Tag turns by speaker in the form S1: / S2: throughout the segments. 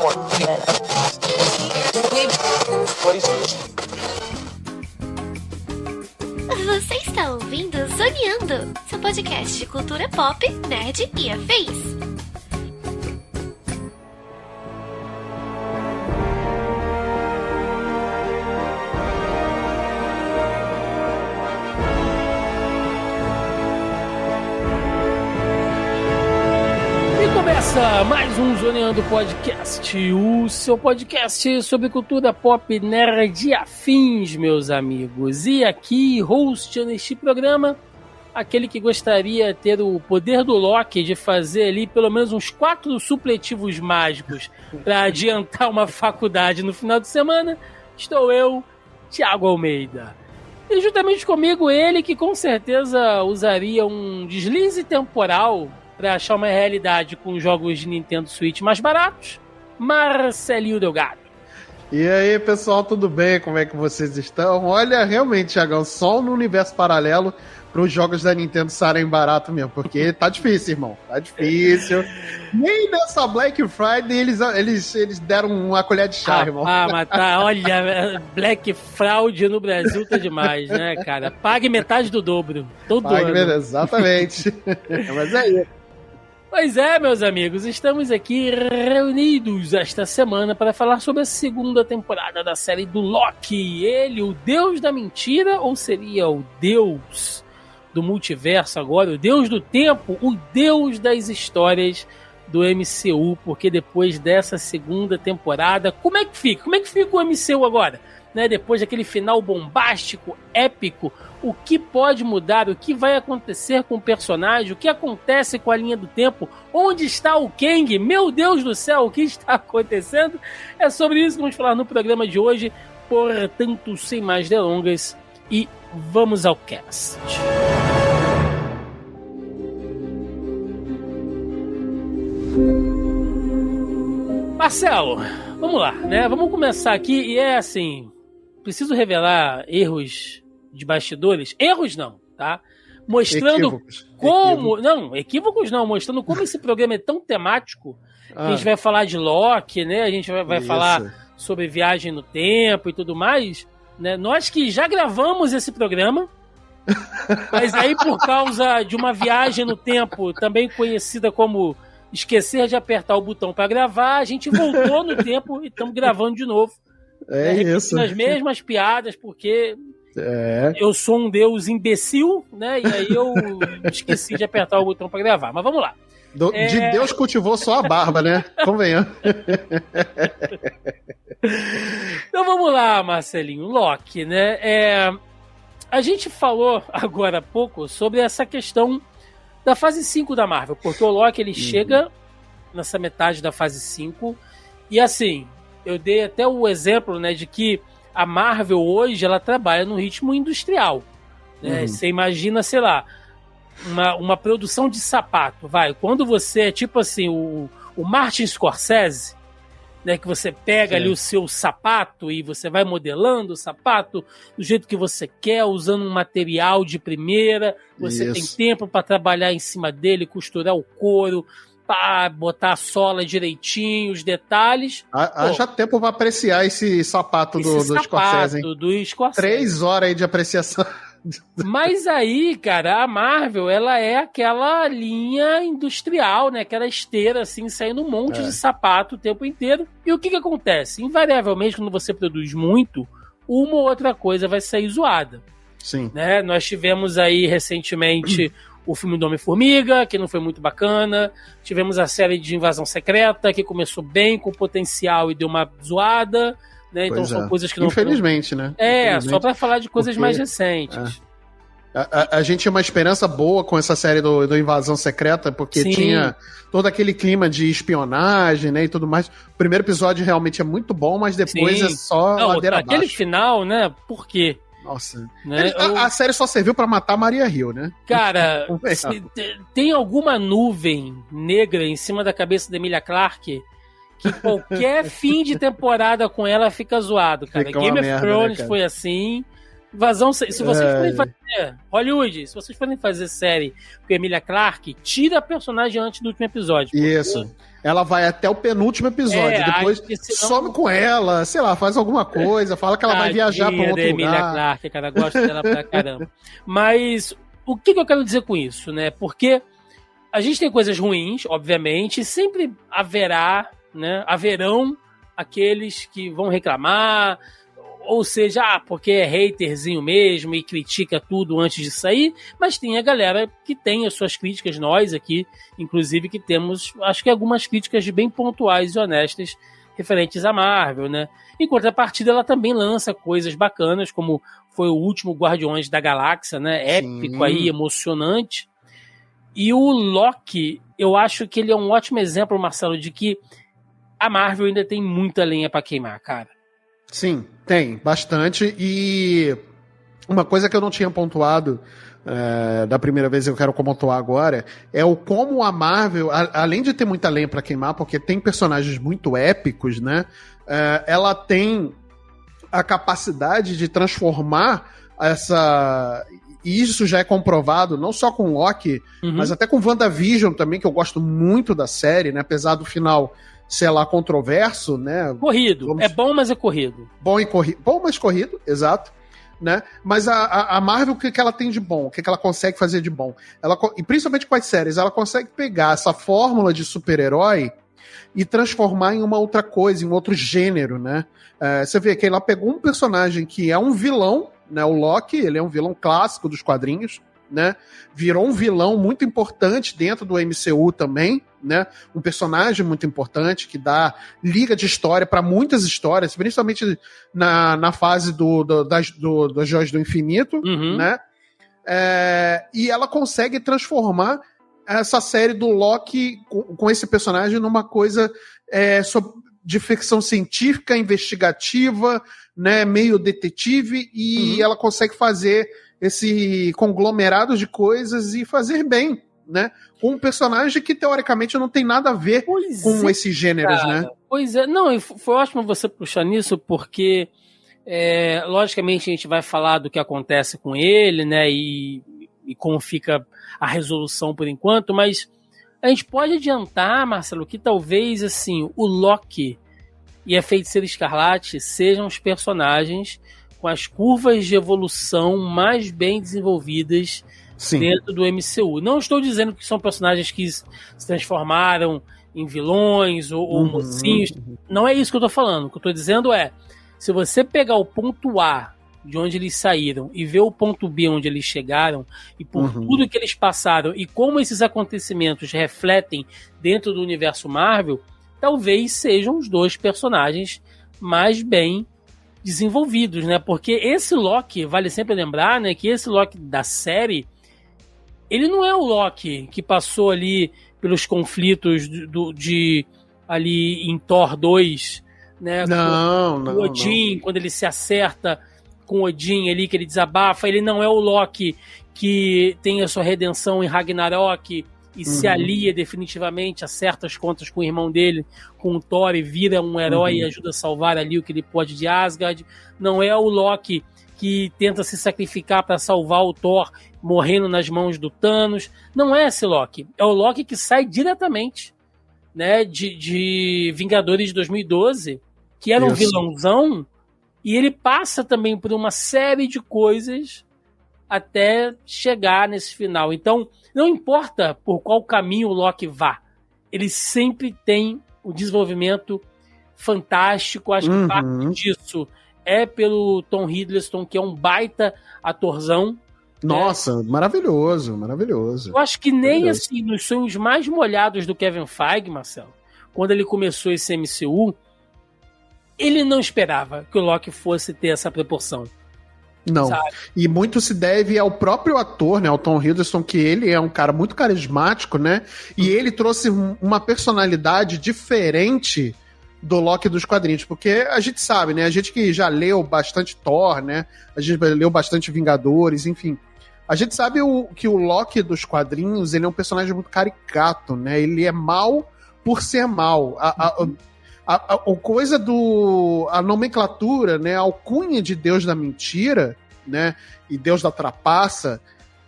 S1: Você está ouvindo Zoneando, seu podcast de cultura pop, nerd e afins.
S2: Começa mais um Zoneando Podcast, o seu podcast sobre cultura pop, nerd e afins, meus amigos. E aqui, host neste programa, aquele que gostaria de ter o poder do Loki de fazer ali pelo menos uns 4 supletivos mágicos para adiantar uma faculdade no final de semana, estou eu, Thiago Almeida. E juntamente comigo ele que com certeza usaria um deslize temporal para achar uma realidade com jogos de Nintendo Switch mais baratos, Marcelinho Delgado.
S3: E aí, pessoal, tudo bem? Como é que vocês estão? Olha, realmente, Thiagão, só no universo paralelo para os jogos da Nintendo saírem barato mesmo, porque tá difícil, irmão. Tá difícil. Nem nessa Black Friday eles deram uma colher de chá, irmão.
S2: Mas tá, olha, Black Fraud no Brasil tá demais, né, cara? Pague metade do dobro. Todo ano.
S3: Exatamente. Mas é isso.
S2: Pois é, meus amigos, estamos aqui reunidos esta semana para falar sobre a segunda temporada da série do Loki. Ele, o deus da mentira, ou seria o deus do multiverso agora, o deus do tempo, o deus das histórias do MCU, porque depois dessa segunda temporada, como é que fica? Como é que fica o MCU agora? Né, depois daquele final bombástico, épico, o que pode mudar, o que vai acontecer com o personagem, o que acontece com a linha do tempo, onde está o Kang, meu Deus do céu, o que está acontecendo? É sobre isso que vamos falar no programa de hoje, portanto, sem mais delongas, e vamos ao cast. Marcelo, vamos lá, né? Vamos começar aqui e é assim, preciso revelar erros de bastidores. Erros não, tá? Mostrando como... Não, equívocos não. Mostrando como esse programa é tão temático. A gente vai falar de Loki, né? A gente vai falar sobre viagem no tempo e tudo mais. Né? Nós que já gravamos esse programa, mas aí por causa de uma viagem no tempo, também conhecida como esquecer de apertar o botão para gravar, a gente voltou no tempo e estamos gravando de novo.
S3: É isso.
S2: As mesmas piadas, porque eu sou um deus imbecil, né? E aí eu esqueci de apertar o botão para gravar. Mas vamos lá.
S3: De Deus cultivou só a barba, né? Convenhamos.
S2: Então vamos lá, Marcelinho. Loki, né? A gente falou agora há pouco sobre essa questão da fase 5 da Marvel, porque o Loki ele chega nessa metade da fase 5 e assim, eu dei até o exemplo, né, de que a Marvel hoje ela trabalha no ritmo industrial, né? Você imagina, sei lá, uma produção de sapato, quando você é tipo assim, o Martin Scorsese, né, que você pega ali o seu sapato e você vai modelando o sapato do jeito que você quer, usando um material de primeira, você tem tempo para trabalhar em cima dele, costurar o couro, para botar a sola direitinho, os detalhes.
S3: Haja tempo para apreciar esse sapato do Scorsese, hein?
S2: Do Scorsese.
S3: 3 horas aí de apreciação.
S2: Mas aí, cara, a Marvel, ela é aquela linha industrial, né? Aquela esteira, assim, saindo um monte de sapato o tempo inteiro. E o que acontece? Invariavelmente, quando você produz muito, uma ou outra coisa vai sair zoada.
S3: Sim.
S2: Né? Nós tivemos aí, recentemente, o filme do Homem-Formiga, que não foi muito bacana. Tivemos a série de Invasão Secreta, que começou bem, com potencial e deu uma zoada. Né? Então são coisas que não...
S3: Infelizmente, né? Infelizmente,
S2: só pra falar de coisas mais recentes.
S3: A gente tinha uma esperança boa com essa série do Invasão Secreta, porque tinha todo aquele clima de espionagem, né, e tudo mais. O primeiro episódio realmente é muito bom, mas depois é só ladeira abaixo.
S2: Aquele final, né, por quê?
S3: Nossa.
S2: Né?
S3: A série só serviu pra matar Maria Hill, né?
S2: Cara, tem alguma nuvem negra em cima da cabeça da Emilia Clarke que qualquer fim de temporada com ela fica zoado, cara. Game of Thrones foi assim, Invasão, se vocês forem fazer Hollywood, se vocês forem fazer série com Emilia Clarke, tira a personagem antes do último episódio.
S3: Isso. Ela vai até o penúltimo episódio, depois some com ela, sei lá, faz alguma coisa, fala que ela vai viajar para outro
S2: Emilia
S3: lugar.
S2: Clarke, cara, gosto dela pra caramba. Mas o que eu quero dizer com isso, né? Porque a gente tem coisas ruins, obviamente, sempre haverão aqueles que vão reclamar, ou seja, porque é haterzinho mesmo e critica tudo antes de sair, mas tem a galera que tem as suas críticas, nós aqui, inclusive, que temos, acho que algumas críticas bem pontuais e honestas referentes à Marvel, né? Em contrapartida, ela também lança coisas bacanas, como foi o último Guardiões da Galáxia, né? Épico aí, emocionante. E o Loki, eu acho que ele é um ótimo exemplo, Marcelo, de que a Marvel ainda tem muita lenha pra queimar, cara.
S3: Sim, tem, bastante. E uma coisa que eu não tinha pontuado da primeira vez, eu quero pontuar agora, é o como a Marvel, além de ter muita lenha pra queimar, porque tem personagens muito épicos, né? Ela tem a capacidade de transformar essa... E isso já é comprovado, não só com Loki, mas até com WandaVision também, que eu gosto muito da série, né? Apesar do final, sei lá, controverso, né?
S2: Corrido. É bom, mas é corrido.
S3: Bom, mas corrido, exato. Né? Mas a Marvel, o que ela tem de bom? O que ela consegue fazer de bom? E principalmente com as séries, ela consegue pegar essa fórmula de super-herói e transformar em uma outra coisa, em outro gênero, né? Você vê que ela pegou um personagem que é um vilão, né? O Loki, ele é um vilão clássico dos quadrinhos, né? Virou um vilão muito importante dentro do MCU também, né? Um personagem muito importante que dá liga de história para muitas histórias, principalmente na fase das Joias do Infinito, né? E ela consegue transformar essa série do Loki com esse personagem numa coisa de ficção científica, investigativa, né? Meio detetive, e ela consegue fazer esse conglomerado de coisas e fazer bem, né? Com um personagem que, teoricamente, não tem nada a ver com esses gêneros, cara, né?
S2: Pois é. Não, foi ótimo você puxar nisso, porque, logicamente, a gente vai falar do que acontece com ele, né? E como fica a resolução por enquanto, mas a gente pode adiantar, Marcelo, que talvez, assim, o Loki e a Feiticeira Escarlate sejam os personagens com as curvas de evolução mais bem desenvolvidas dentro do MCU. Não estou dizendo que são personagens que se transformaram em vilões ou mocinhos. Não é isso que eu estou falando. O que eu estou dizendo é, se você pegar o ponto A de onde eles saíram e ver o ponto B onde eles chegaram, e por tudo que eles passaram e como esses acontecimentos refletem dentro do universo Marvel, talvez sejam os dois personagens mais bem desenvolvidos, né? Porque esse Loki, vale sempre lembrar, né, que esse Loki da série, ele não é o Loki que passou ali pelos conflitos ali em Thor 2, né?
S3: Não,
S2: o Odin, quando ele se acerta com o Odin ali, que ele desabafa, ele não é o Loki que tem a sua redenção em Ragnarok e se alia definitivamente, acerta as contas com o irmão dele, com o Thor, e vira um herói e ajuda a salvar ali o que ele pode de Asgard. Não é o Loki que tenta se sacrificar para salvar o Thor morrendo nas mãos do Thanos. Não é esse Loki. É o Loki que sai diretamente, né, de Vingadores de 2012, que era um vilãozão, e ele passa também por uma série de coisas até chegar nesse final. Então, não importa por qual caminho o Loki vá, ele sempre tem um desenvolvimento fantástico. Acho que parte disso é pelo Tom Hiddleston, que é um baita atorzão.
S3: Nossa, maravilhoso, maravilhoso.
S2: Eu acho que nem assim, nos sonhos mais molhados do Kevin Feige, Marcelo, quando ele começou esse MCU, ele não esperava que o Loki fosse ter essa proporção.
S3: Não,
S2: sabe?
S3: E muito se deve ao próprio ator, né, o Tom Hiddleston, que ele é um cara muito carismático, né, e ele trouxe uma personalidade diferente do Loki dos quadrinhos, porque a gente sabe, né, a gente que já leu bastante Thor, né, a gente leu bastante Vingadores, enfim, a gente sabe que o Loki dos quadrinhos, ele é um personagem muito caricato, né, ele é mal por ser mal. A coisa a nomenclatura, né, a alcunha de Deus da mentira, né, e deus da trapaça,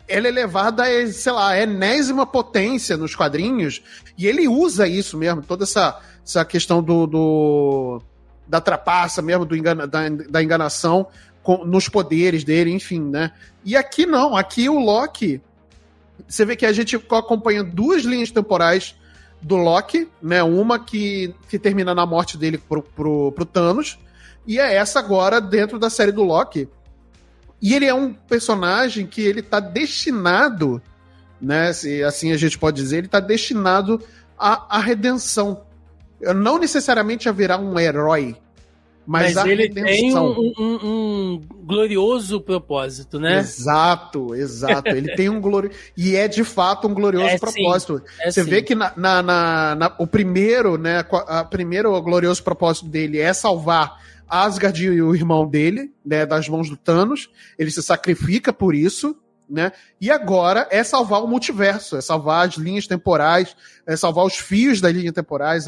S3: ela é levada a, sei lá, a enésima potência nos quadrinhos, e ele usa isso mesmo, toda essa questão da trapaça mesmo, da enganação nos poderes dele, enfim, né? E aqui não, aqui o Loki, você vê que a gente acompanha duas linhas temporais do Loki, né? Uma que termina na morte dele pro Thanos, e é essa agora dentro da série do Loki. E ele é um personagem que ele tá destinado, né? Se assim a gente pode dizer, ele tá destinado à redenção. Não necessariamente a virar um herói, mas a
S2: ele
S3: redenção.
S2: tem um glorioso propósito, né?
S3: Exato. Ele tem um glorioso... E é, de fato, um glorioso propósito. Você vê que o primeiro, né? O primeiro glorioso propósito dele é salvar Asgard e o irmão dele, né, das mãos do Thanos. Ele se sacrifica por isso, né? E agora é salvar o multiverso, é salvar as linhas temporais, é salvar os fios das linhas temporais,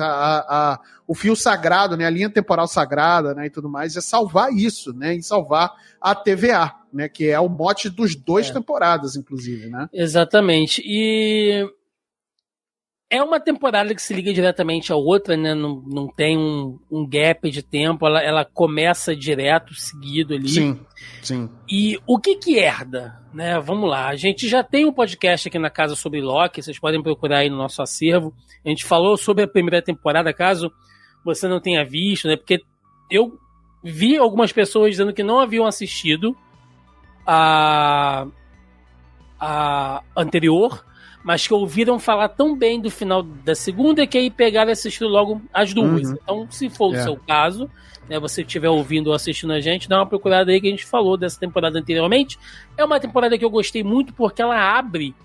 S3: o fio sagrado, né, a linha temporal sagrada, né, e tudo mais, é salvar isso, né, e salvar a TVA, né, que é o mote dos dois temporadas, inclusive, né?
S2: Exatamente. E é uma temporada que se liga diretamente à outra, né? Não tem um gap de tempo, ela começa direto, seguido ali.
S3: Sim.
S2: E o que herda, né? Vamos lá, a gente já tem um podcast aqui na casa sobre Loki, vocês podem procurar aí no nosso acervo. A gente falou sobre a primeira temporada, caso você não tenha visto, né? Porque eu vi algumas pessoas dizendo que não haviam assistido a anterior, mas que ouviram falar tão bem do final da segunda que aí pegaram e assistiram logo as duas. Então, se for o seu caso, né, você estiver ouvindo ou assistindo a gente, dá uma procurada aí que a gente falou dessa temporada anteriormente. É uma temporada que eu gostei muito porque ela abre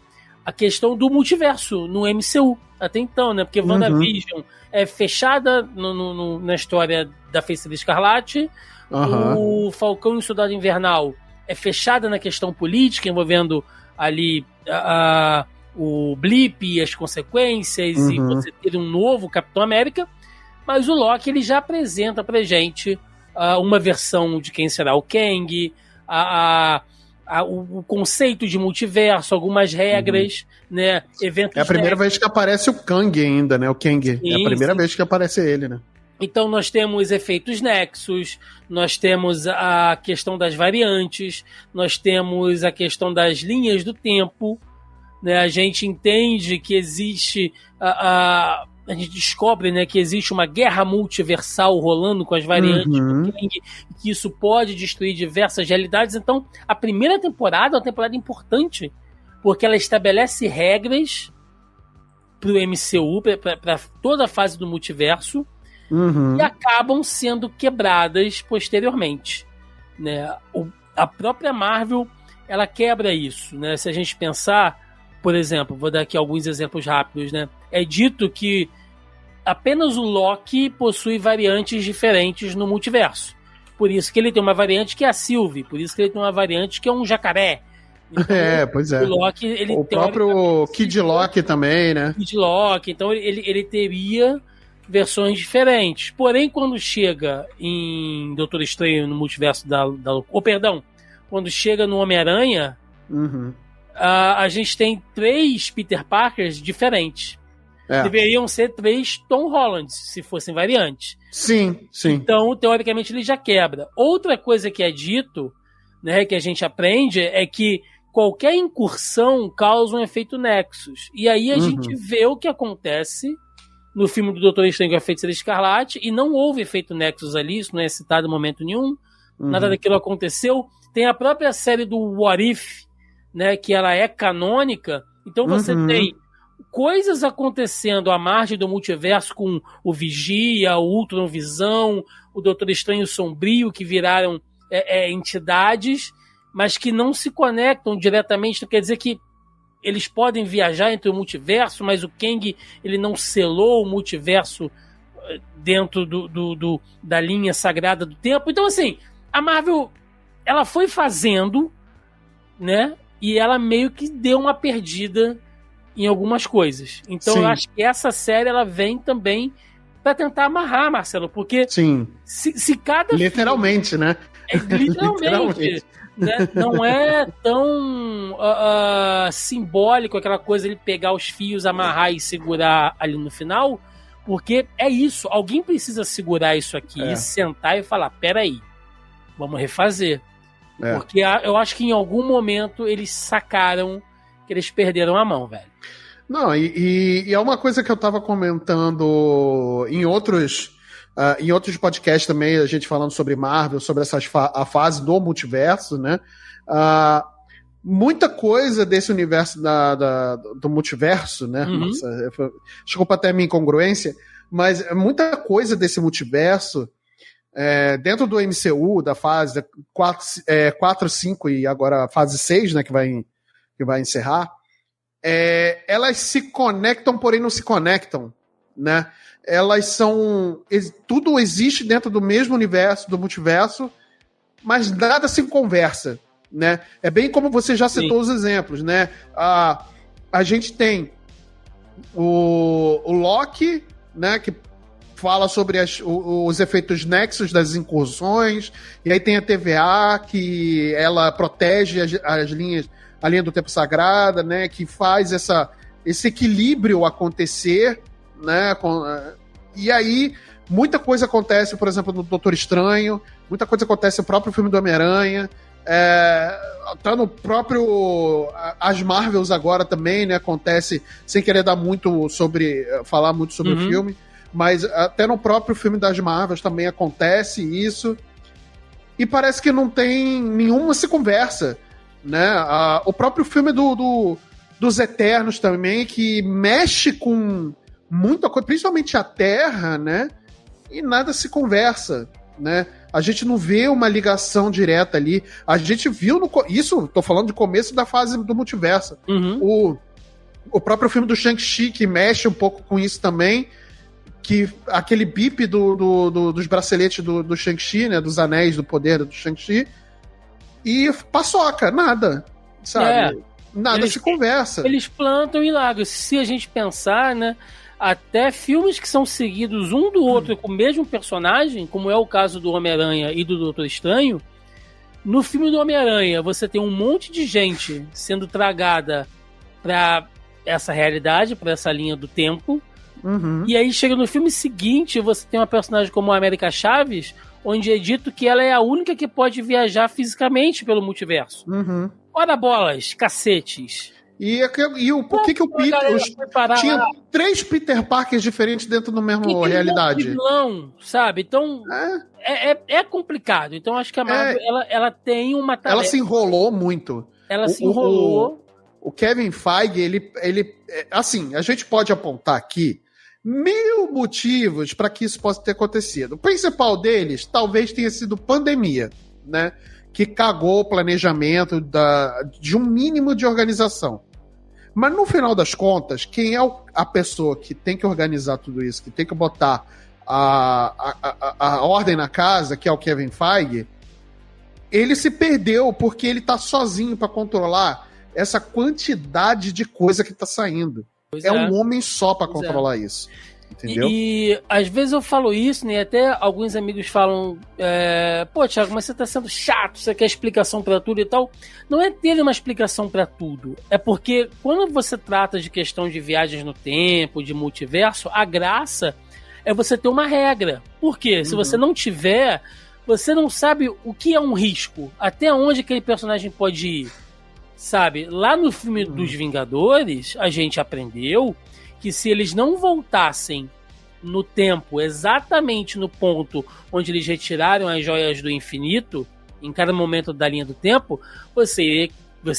S2: a questão do multiverso no MCU até então, né? Porque WandaVision é fechada na história da Feiticeira Escarlate, o Falcão e o Soldado Invernal é fechada na questão política, envolvendo ali o blip e as consequências, e você ter um novo Capitão América, mas o Loki ele já apresenta pra gente uma versão de quem será o Kang, o conceito de multiverso, algumas regras, né? Eventos.
S3: É a primeira vez que aparece o Kang ainda, né? O Kang. É a primeira vez que aparece ele, né?
S2: Então nós temos efeitos nexus, nós temos a questão das variantes, nós temos a questão das linhas do tempo, né? A gente entende que existe a gente descobre, né, que existe uma guerra multiversal rolando com as variantes do Kang, que isso pode destruir diversas realidades. Então, a primeira temporada é uma temporada importante, porque ela estabelece regras para o MCU, para toda a fase do multiverso, e acabam sendo quebradas posteriormente, né? A própria Marvel, ela quebra isso, né? Se a gente pensar, por exemplo, vou dar aqui alguns exemplos rápidos, né? É dito que apenas o Loki possui variantes diferentes no multiverso. Por isso que ele tem uma variante que é a Sylvie, por isso que ele tem uma variante que é um jacaré. Então,
S3: pois é.
S2: O Loki, ele
S3: o próprio Kid Loki também, né?
S2: Kid Loki, então ele teria versões diferentes. Porém, quando chega em Doutor Estranho no multiverso quando chega no Homem-Aranha, a gente tem 3 Peter Parkers diferentes. Deveriam ser 3 Tom Hollands, se fossem variantes.
S3: Sim.
S2: Então, teoricamente, ele já quebra. Outra coisa que é dito, né, que a gente aprende, é que qualquer incursão causa um efeito Nexus. E aí a gente vê o que acontece no filme do Doutor Estranho, a Feiticeira Escarlate, e não houve efeito Nexus ali, isso não é citado em momento nenhum, nada daquilo aconteceu. Tem a própria série do What If, né, que ela é canônica, então você tem coisas acontecendo à margem do multiverso com o Vigia, o Ultron Visão, o Doutor Estranho Sombrio, que viraram entidades, mas que não se conectam diretamente. Não quer dizer que eles podem viajar entre o multiverso, mas o Kang ele não selou o multiverso dentro da linha sagrada do tempo. Então, assim, a Marvel ela foi fazendo, né? E ela meio que deu uma perdida em algumas coisas. Então eu acho que essa série ela vem também para tentar amarrar, Marcelo, porque se cada
S3: literalmente,
S2: filme,
S3: né?
S2: Literalmente. né? Não é tão simbólico aquela coisa de pegar os fios, amarrar e segurar ali no final, porque é isso, alguém precisa segurar isso aqui, sentar e falar, peraí, vamos refazer. Porque eu acho que em algum momento eles sacaram que eles perderam a mão, velho.
S3: Não, e é uma coisa que eu tava comentando em outros podcasts também, a gente falando sobre Marvel, sobre a fase do multiverso, né? Muita coisa desse universo do multiverso, né? Nossa, desculpa até a minha incongruência, mas muita coisa desse multiverso dentro do MCU, da fase 4, 5 e agora a fase 6, né, que vai encerrar, elas se conectam, porém não se conectam, né? Elas são... Tudo existe dentro do mesmo universo, do multiverso, mas nada se conversa, né? É bem como você já citou os exemplos, né? A gente tem o Loki, né, que fala sobre os efeitos nexos das incursões, e aí tem a TVA, que ela protege a linha do tempo sagrada, né, que faz esse equilíbrio acontecer, né, e aí muita coisa acontece, por exemplo, no Doutor Estranho, muita coisa acontece no próprio filme do Homem-Aranha, tá no próprio as Marvels agora também, né, acontece, sem querer falar muito sobre o filme, mas até no próprio filme das Marvels também acontece isso, e parece que não tem nenhuma se conversa, né? O próprio filme dos Eternos também, que mexe com muita coisa, principalmente a Terra, né? E nada se conversa, né? A gente não vê uma ligação direta ali. A gente viu isso, tô falando de começo da fase do multiverso. O próprio filme do Shang-Chi, que mexe um pouco com isso também, que aquele bip dos braceletes do Shang-Chi, né? Dos anéis do poder do Shang-Chi, e paçoca, nada, sabe? Nada se conversa.
S2: Eles plantam e largam. Se a gente pensar, né? Até filmes que são seguidos um do outro com o mesmo personagem, como é o caso do Homem-Aranha e do Doutor Estranho, no filme do Homem-Aranha você tem um monte de gente sendo tragada pra essa realidade, pra essa linha do tempo, e aí chega no filme seguinte, você tem uma personagem como a América Chaves, onde é dito que ela é a única que pode viajar fisicamente pelo multiverso. Ora bolas, cacetes.
S3: E por que o Peter... Tinha 3 Peter Parkers diferentes dentro do mesmo realidade.
S2: Não, sabe? Então, é complicado. Então, acho que a Marvel, ela tem uma tarefa.
S3: Ela se enrolou muito.
S2: Ela se enrolou.
S3: O Kevin Feige, ele... Assim, a gente pode apontar aqui 1000 motivos para que isso possa ter acontecido. O principal deles talvez tenha sido pandemia, né? Que cagou o planejamento de um mínimo de organização. Mas no final das contas, quem é a pessoa que tem que organizar tudo isso, que tem que botar a ordem na casa, que é o Kevin Feige, ele se perdeu porque ele tá sozinho para controlar essa quantidade de coisa que tá saindo. Um homem só para controlar isso. Entendeu?
S2: E às vezes eu falo isso, né? Até alguns amigos falam: pô, Thiago, mas você tá sendo chato, você quer explicação pra tudo e tal. Não é ter uma explicação pra tudo. É porque quando você trata de questão de viagens no tempo, de multiverso, a graça é você ter uma regra. Por quê? Se você não tiver, você não sabe o que é um risco, até onde aquele personagem pode ir. Sabe? Lá no filme dos Vingadores, a gente aprendeu que se eles não voltassem no tempo, exatamente no ponto onde eles retiraram as joias do infinito, em cada momento da linha do tempo, você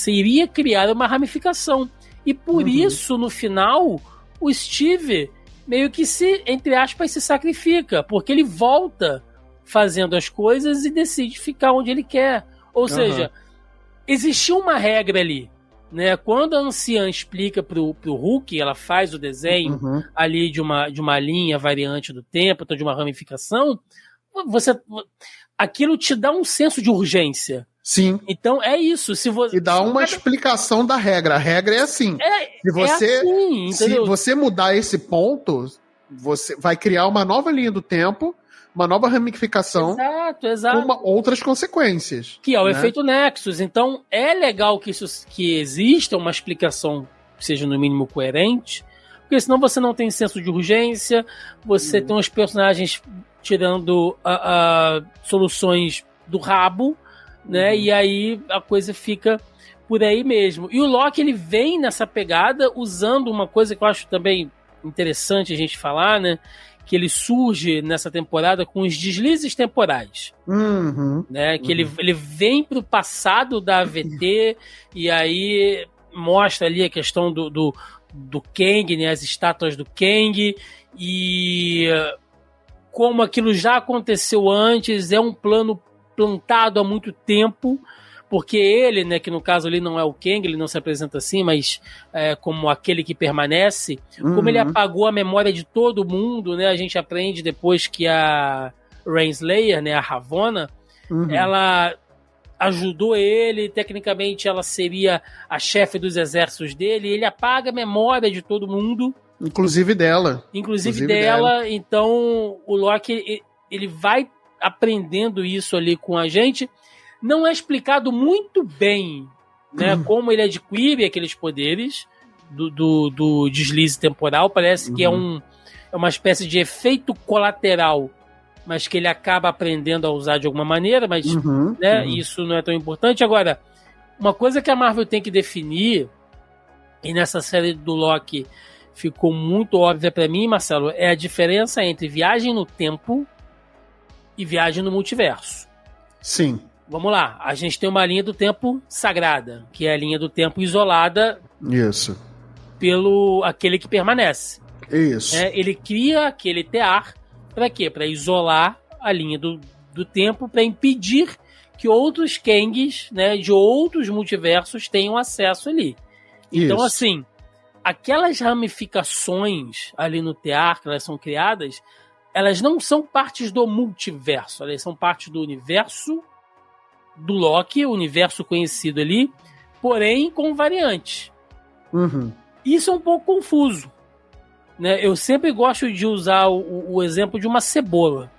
S2: iria criar uma ramificação. E por isso, no final, o Steve meio que entre aspas, se sacrifica, porque ele volta fazendo as coisas e decide ficar onde ele quer. Ou seja, existia uma regra ali. Né? Quando a anciã explica pro Hulk, ela faz o desenho ali de uma linha variante do tempo, então de uma ramificação, aquilo te dá um senso de urgência.
S3: Sim.
S2: Então é isso.
S3: E dá uma explicação da regra. A regra é assim. Se você mudar esse ponto, você vai criar uma nova linha do tempo uma nova ramificação
S2: exato.
S3: com outras consequências.
S2: Que é o efeito Nexus. Então, é legal que exista uma explicação que seja, no mínimo, coerente, porque senão você não tem senso de urgência, você tem os personagens tirando soluções do rabo, né? E aí a coisa fica por aí mesmo. E o Loki, ele vem nessa pegada usando uma coisa que eu acho também interessante a gente falar, né? Que ele surge nessa temporada com os deslizes temporais. Né? Que ele vem pro passado da AVT e aí mostra ali a questão do Kang, né? As estátuas do Kang, e como aquilo já aconteceu antes, é um plano plantado há muito tempo, porque ele, né, que no caso ali não é o Kang, ele não se apresenta assim, mas como aquele que permanece, como ele apagou a memória de todo mundo, né, a gente aprende depois que a Renslayer, né, a Ravonna, ela ajudou ele, tecnicamente ela seria a chefe dos exércitos dele, e ele apaga a memória de todo mundo.
S3: Inclusive dela.
S2: Inclusive dela. Então o Loki, ele vai aprendendo isso ali com a gente. Não é explicado muito bem, né, como ele adquire aqueles poderes do deslize temporal. Parece que é uma espécie de efeito colateral, mas que ele acaba aprendendo a usar de alguma maneira, mas isso não é tão importante. Agora, uma coisa que a Marvel tem que definir, e nessa série do Loki ficou muito óbvia pra mim, Marcelo, é a diferença entre viagem no tempo e viagem no multiverso.
S3: Sim.
S2: Vamos lá, a gente tem uma linha do tempo sagrada, que é a linha do tempo isolada pelo aquele que permanece.
S3: Isso.
S2: Ele cria aquele tear para quê? Para isolar a linha do tempo, para impedir que outros Kangs, né, de outros multiversos tenham acesso ali. Então, assim, aquelas ramificações ali no tear que elas são criadas, elas não são partes do multiverso, elas são parte do universo do Loki, o universo conhecido ali, porém com variantes. Isso é um pouco confuso, né? Eu sempre gosto de usar o exemplo de uma cebola,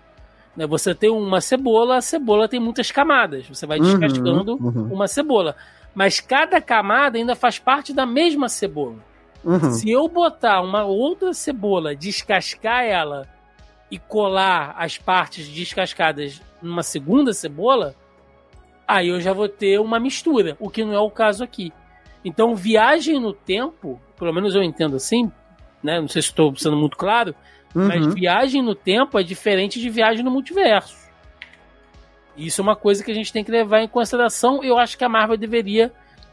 S2: né? Você tem uma cebola, a cebola tem muitas camadas, você vai descascando uma cebola, mas cada camada ainda faz parte da mesma cebola. Se eu botar uma outra cebola, descascar ela e colar as partes descascadas numa segunda cebola, aí eu já vou ter uma mistura, o que não é o caso aqui. Então, viagem no tempo, pelo menos eu entendo assim, né? Não sei se estou sendo muito claro, mas viagem no tempo é diferente de viagem no multiverso. Isso é uma coisa que a gente tem que levar em consideração. Eu acho que a Marvel deveria...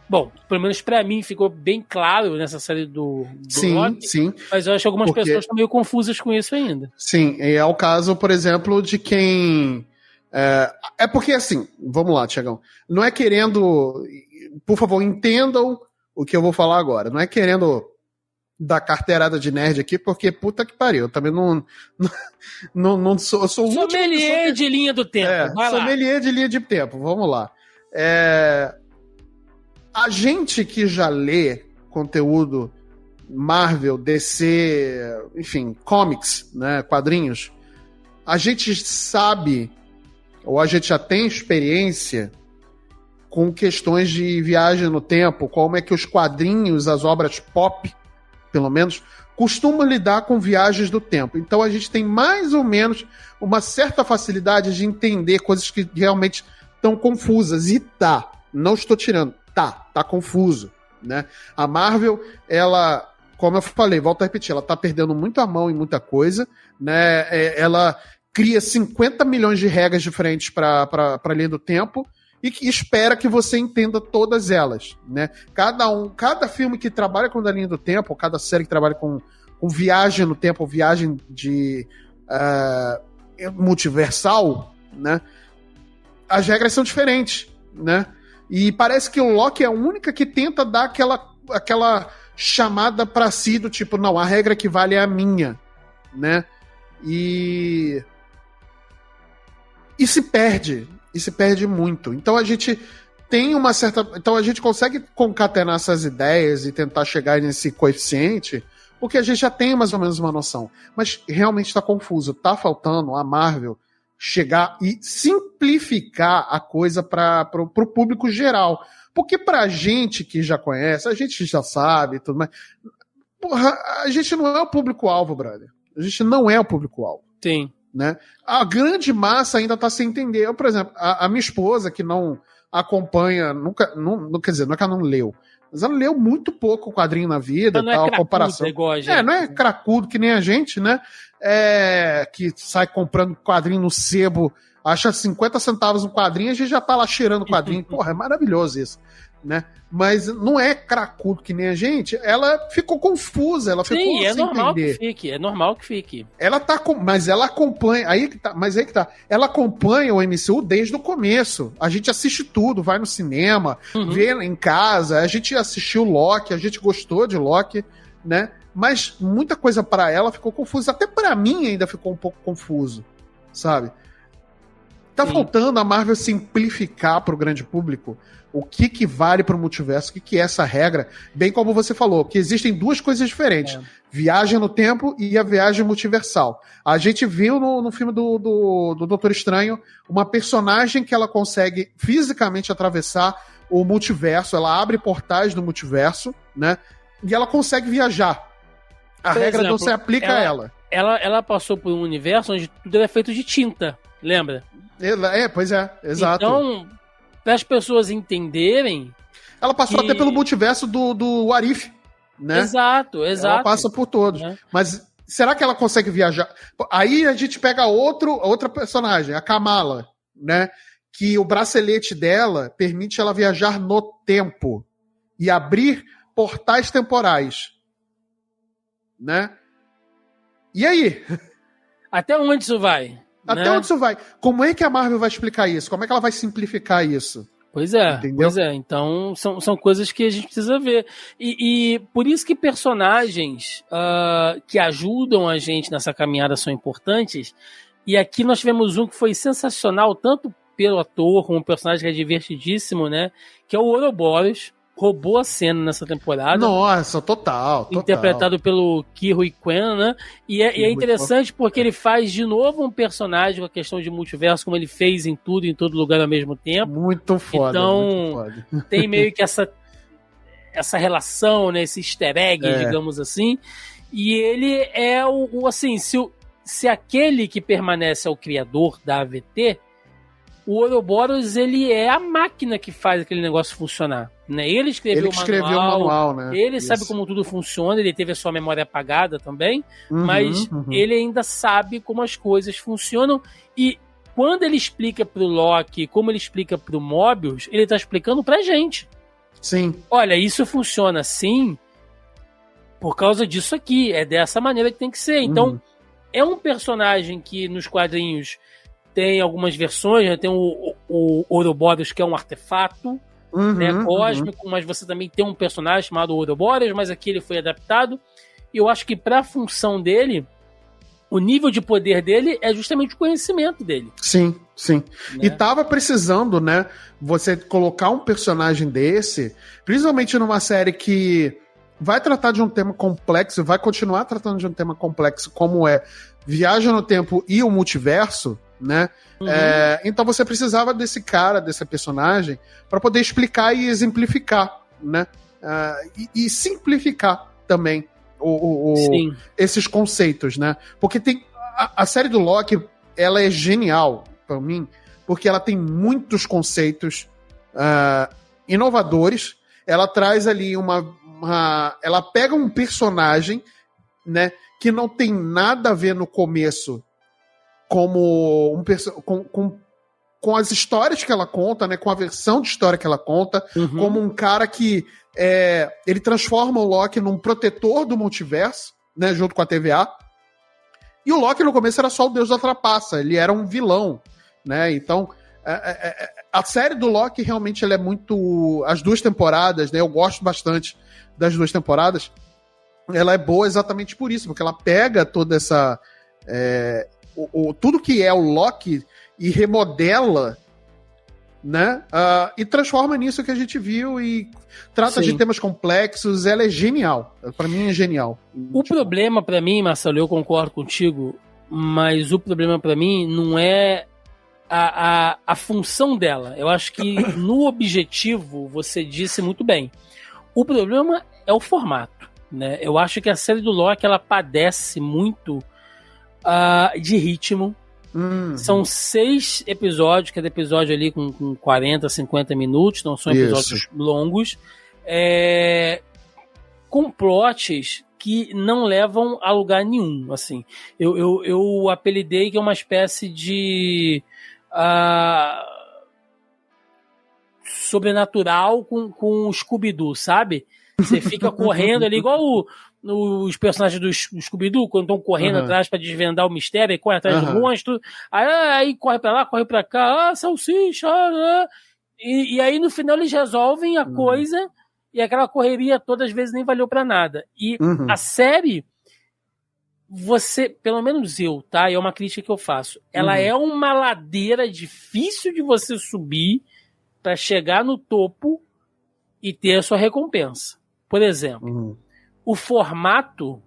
S2: Bom, pelo menos pra mim ficou bem claro nessa série do Loki,
S3: sim.
S2: Mas eu acho que algumas pessoas estão meio confusas com isso ainda.
S3: Sim, é o caso, por exemplo, de quem... É porque, assim, vamos lá, Tiagão, não é querendo... Por favor, entendam o que eu vou falar agora. Não é querendo dar carteirada de nerd aqui, porque puta que pariu. Eu também não sou... Eu sou o
S2: sommelier de linha do tempo.
S3: Sommelier de linha de tempo, vamos lá. A gente que já lê conteúdo Marvel, DC, enfim, comics, né, quadrinhos, a gente sabe, ou a gente já tem experiência com questões de viagem no tempo, como é que os quadrinhos, as obras pop, pelo menos, costumam lidar com viagens do tempo. Então a gente tem mais ou menos uma certa facilidade de entender coisas que realmente estão confusas. E não estou tirando, tá confuso, né? A Marvel, ela, como eu falei, volto a repetir, ela tá perdendo muito a mão em muita coisa, né? Ela cria 50 milhões de regras diferentes para a linha do tempo e que espera que você entenda todas elas, né? Cada filme que trabalha com a linha do tempo, cada série que trabalha com viagem no tempo, viagem de multiversal, né? As regras são diferentes, né? E parece que o Loki é a única que tenta dar aquela chamada pra si do tipo, não, a regra que vale é a minha, né? E se perde muito. Então a gente tem uma certa... Então a gente consegue concatenar essas ideias e tentar chegar nesse coeficiente Porque a gente já tem mais ou menos uma noção. Mas realmente está confuso. Tá faltando a Marvel chegar e simplificar a coisa para o público geral. Porque pra gente que já conhece, a gente já sabe e tudo mais. Porra, a gente não é o público-alvo, brother. A gente não é o público-alvo.
S2: Sim.
S3: Né? A grande massa ainda tá sem entender. Eu, por exemplo, a minha esposa, que não acompanha, quer dizer, não é que ela não leu, mas ela leu muito pouco o quadrinho na vida,
S2: não
S3: tal,
S2: é
S3: comparação.
S2: Igual a gente.
S3: Não é cracudo que nem a gente, né? Que sai comprando quadrinho no sebo, acha 50 centavos um quadrinho, a gente já tá lá cheirando o quadrinho. Porra, é maravilhoso isso, né? Mas não é cracudo que nem a gente. Ela ficou confusa, ela ficou
S2: sem
S3: normal entender.
S2: É normal que fique.
S3: Ela tá mas ela acompanha, aí que tá. Ela acompanha o MCU desde o começo. A gente assiste tudo, vai no cinema, vê em casa, a gente assistiu Loki, a gente gostou de Loki, né? Mas muita coisa para ela ficou confusa, até para mim ainda ficou um pouco confuso, sabe? Tá faltando a Marvel simplificar pro grande público o que vale pro multiverso, o que é essa regra, bem como você falou, que existem duas coisas diferentes, viagem no tempo e a viagem multiversal. A gente viu no filme do Doutor Estranho uma personagem que ela consegue fisicamente atravessar o multiverso, ela abre portais do multiverso, né, e ela consegue viajar. A regra não se aplica a ela.
S2: Ela passou por um universo onde tudo era feito de tinta, lembra?
S3: Pois é, exato.
S2: Então, para as pessoas entenderem...
S3: Ela passou até pelo multiverso do Arif, né?
S2: Exato.
S3: Ela passa por todos. Mas será que ela consegue viajar? Aí a gente pega outra personagem, a Kamala, né? Que o bracelete dela permite ela viajar no tempo e abrir portais temporais, né? E aí?
S2: Até onde isso vai?
S3: Até onde isso vai? Como é que a Marvel vai explicar isso? Como é que ela vai simplificar isso?
S2: Pois é,
S3: entendeu?
S2: Então são coisas que a gente precisa ver. E por isso que personagens que ajudam a gente nessa caminhada são importantes. E aqui nós tivemos um que foi sensacional, tanto pelo ator como um personagem que é divertidíssimo, né? Que é o Ouroboros. Roubou a cena nessa temporada.
S3: Nossa, total.
S2: Interpretado pelo Ke Huy Quan, né? E é interessante porque ele faz de novo um personagem com a questão de multiverso, como ele fez em tudo, em todo lugar ao mesmo tempo.
S3: Muito foda.
S2: Então, tem meio que essa relação, né? Esse easter egg, digamos assim. E ele é assim, se aquele que permanece é o criador da AVT, o Ouroboros, ele é a máquina que faz aquele negócio funcionar, né? Ele escreveu o manual, né? Ele sabe como tudo funciona, ele teve a sua memória apagada também, mas ele ainda sabe como as coisas funcionam, e quando ele explica pro Loki, como ele explica pro Mobius, ele tá explicando pra gente.
S3: Sim.
S2: Olha, isso funciona assim por causa disso aqui, é dessa maneira que tem que ser. Então, é um personagem que nos quadrinhos tem algumas versões, né? Tem o Ouroboros, que é um artefato cósmico, mas você também tem um personagem chamado Ouroboros, mas aqui ele foi adaptado. E eu acho que para a função dele, o nível de poder dele é justamente o conhecimento dele.
S3: Sim.
S2: Né?
S3: E tava precisando, né? Você colocar um personagem desse, principalmente numa série que vai tratar de um tema complexo, vai continuar tratando de um tema complexo, como é viagem no tempo e o multiverso, né? Então você precisava desse cara, desse personagem, para poder explicar e exemplificar, né? E simplificar também esses conceitos, né? Porque tem a série do Loki, ela é genial para mim, porque ela tem muitos conceitos inovadores. Ela traz ali ela pega um personagem, né, que não tem nada a ver no começo como com as histórias que ela conta, né, com a versão de história que ela conta, como um cara que ele transforma o Loki num protetor do multiverso, né, junto com a TVA. E o Loki no começo era só o deus da trapaça, ele era um vilão, né? Então a série do Loki realmente ela é muito, as duas temporadas, né, eu gosto bastante das duas temporadas. Ela é boa exatamente por isso, porque ela pega toda essa tudo que é o Loki e remodela né? E transforma nisso que a gente viu e trata
S2: Sim.
S3: de temas complexos. Ela é genial. Pra mim é genial.
S2: O problema pra mim, Marcelo, eu concordo contigo, mas o problema pra mim não é a função dela. Eu acho que no objetivo você disse muito bem. O problema é o formato, né? Eu acho que a série do Loki ela padece muito de ritmo. São 6 episódios, cada episódio ali com 40, 50 minutos, não são episódios longos, com plots que não levam a lugar nenhum, assim. Eu apelidei que é uma espécie de sobrenatural com o Scooby-Doo, sabe? Você fica correndo ali, igual os personagens do Scooby-Doo, quando estão correndo atrás para desvendar o mistério, e corre atrás do monstro, aí corre para lá, corre para cá, salsicha, e aí no final eles resolvem a coisa, e aquela correria todas as vezes nem valeu para nada. E a série, você, pelo menos eu, tá? É uma crítica que eu faço. Ela é uma ladeira difícil de você subir para chegar no topo e ter a sua recompensa. Por exemplo, o formato,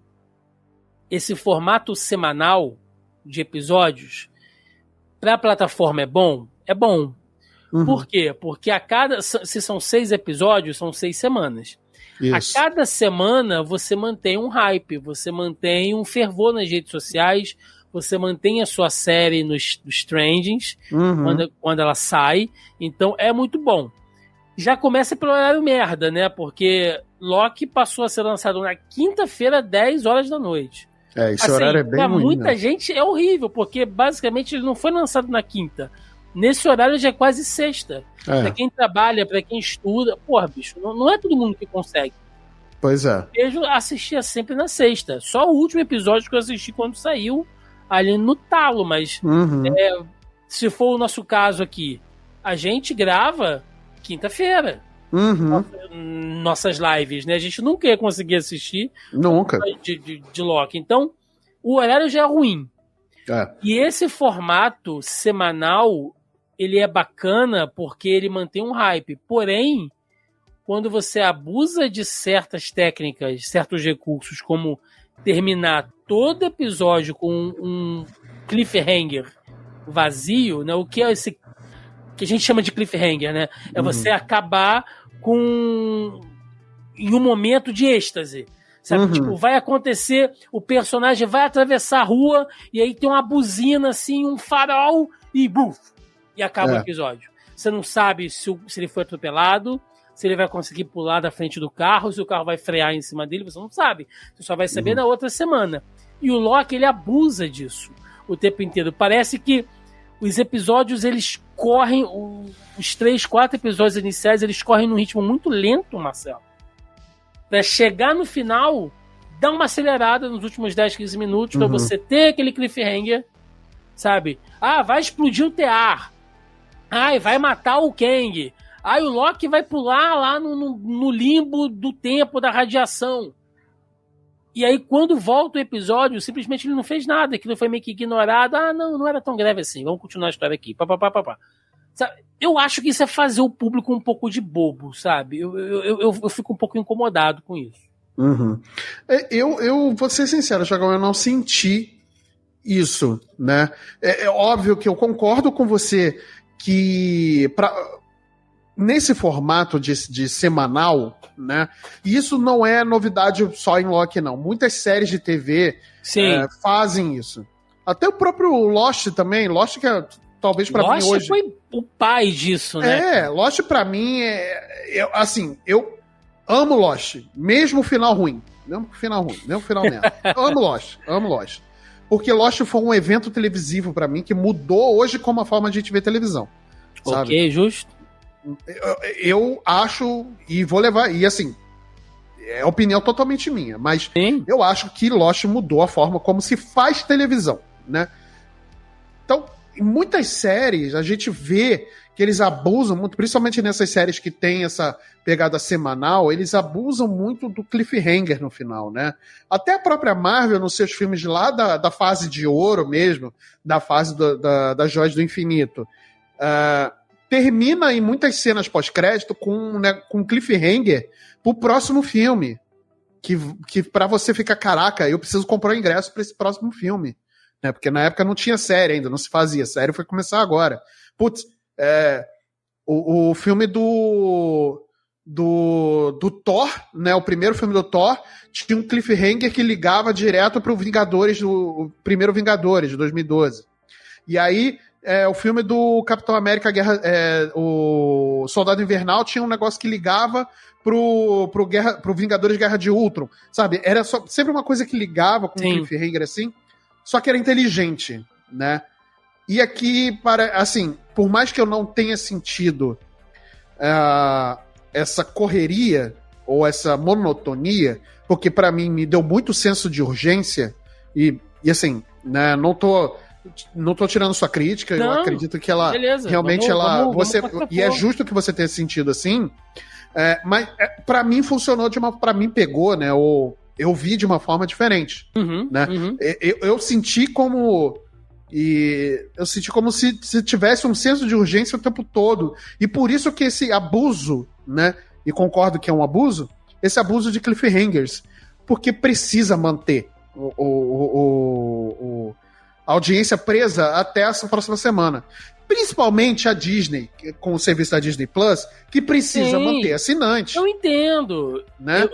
S2: esse formato semanal de episódios, para a plataforma é bom? É bom. Por quê? Porque se são 6 episódios, são 6 semanas. Isso. A cada semana você mantém um hype, você mantém um fervor nas redes sociais, você mantém a sua série nos trendings, quando ela sai. Então é muito bom. Já começa pelo horário merda, né? Porque Loki passou a ser lançado na quinta-feira, 10 horas da noite.
S3: Esse horário é bem
S2: pra
S3: ruim,
S2: muita
S3: né?
S2: gente é horrível, porque basicamente ele não foi lançado na quinta. Nesse horário já é quase sexta. Pra quem trabalha, pra quem estuda, porra, bicho, não é todo mundo que consegue.
S3: Pois é.
S2: Eu assistia sempre na sexta. Só o último episódio que eu assisti quando saiu, ali no talo, mas se for o nosso caso aqui, a gente grava quinta-feira. Nossas lives, né? A gente nunca ia conseguir assistir de Loki. Então, o horário já é ruim. E esse formato semanal, ele é bacana porque ele mantém um hype. Porém, quando você abusa de certas técnicas, certos recursos, como terminar todo episódio com um cliffhanger vazio, né? O que é esse que a gente chama de cliffhanger, né? É você acabar em um momento de êxtase. Sabe? Tipo, vai acontecer, o personagem vai atravessar a rua e aí tem uma buzina, assim, um farol e buf! E acaba o episódio. Você não sabe se ele foi atropelado, se ele vai conseguir pular da frente do carro, se o carro vai frear em cima dele, você não sabe. Você só vai saber na outra semana. E o Loki, ele abusa disso o tempo inteiro. Parece que os episódios, eles correm, os 3, 4 episódios iniciais, eles correm num ritmo muito lento, Marcelo. Pra chegar no final, dá uma acelerada nos últimos 10, 15 minutos pra você ter aquele cliffhanger, sabe? Vai explodir o tear. Vai matar o Kang. O Loki vai pular lá no limbo do tempo da radiação. E aí, quando volta o episódio, simplesmente ele não fez nada. Aquilo foi meio que ignorado. Não era tão grave assim. Vamos continuar a história aqui. Sabe? Eu acho que isso é fazer o público um pouco de bobo, sabe? Eu fico um pouco incomodado com isso.
S3: Eu vou ser sincero, Thiago, eu não senti isso, né? É óbvio que eu concordo com você que nesse formato de semanal, né? E isso não é novidade só em Loki, não. Muitas séries de TV fazem isso. Até o próprio Lost também. Lost que é, talvez pra mim hoje...
S2: Lost foi o pai disso, né?
S3: Lost pra mim eu amo Lost. Mesmo o final ruim. Mesmo o final merda. Eu amo Lost. Porque Lost foi um evento televisivo pra mim que mudou hoje como a forma de a gente ver televisão. Sabe?
S2: Ok, justo.
S3: Eu acho, e vou levar, e assim, é opinião totalmente minha, mas eu acho que Lost mudou a forma como se faz televisão, né? Então, em muitas séries, a gente vê que eles abusam muito, principalmente nessas séries que tem essa pegada semanal, eles abusam muito do cliffhanger no final, né? Até a própria Marvel, nos seus filmes de lá da fase de ouro mesmo, da fase das Joias do Infinito, termina em muitas cenas pós-crédito com, né, com cliffhanger pro próximo filme. Que pra você ficar, caraca, eu preciso comprar o ingresso pra esse próximo filme. Né? Porque na época não tinha série ainda, não se fazia. Série foi começar agora. Putz, o filme do Thor, né? O primeiro filme do Thor tinha um cliffhanger que ligava direto pro Vingadores, o primeiro Vingadores, de 2012. E aí, o filme do Capitão América, o Soldado Invernal, tinha um negócio que ligava pro Vingadores Guerra de Ultron, sabe? Era sempre uma coisa que ligava com um cliffhanger assim, só que era inteligente, né? E aqui, assim, por mais que eu não tenha sentido essa correria ou essa monotonia, porque pra mim me deu muito senso de urgência e assim, né, não tô tirando sua crítica, eu acredito que ela realmente vamos e é justo que você tenha sentido assim, mas pra mim funcionou pra mim pegou, né, eu vi de uma forma diferente, né? Eu senti como se tivesse um senso de urgência o tempo todo. E por isso que esse abuso, né? E concordo que é um abuso, esse abuso de cliffhangers. Porque precisa manter a audiência presa até essa próxima semana. Principalmente a Disney, com o serviço da Disney Plus, que precisa manter assinante.
S2: Eu entendo. Né?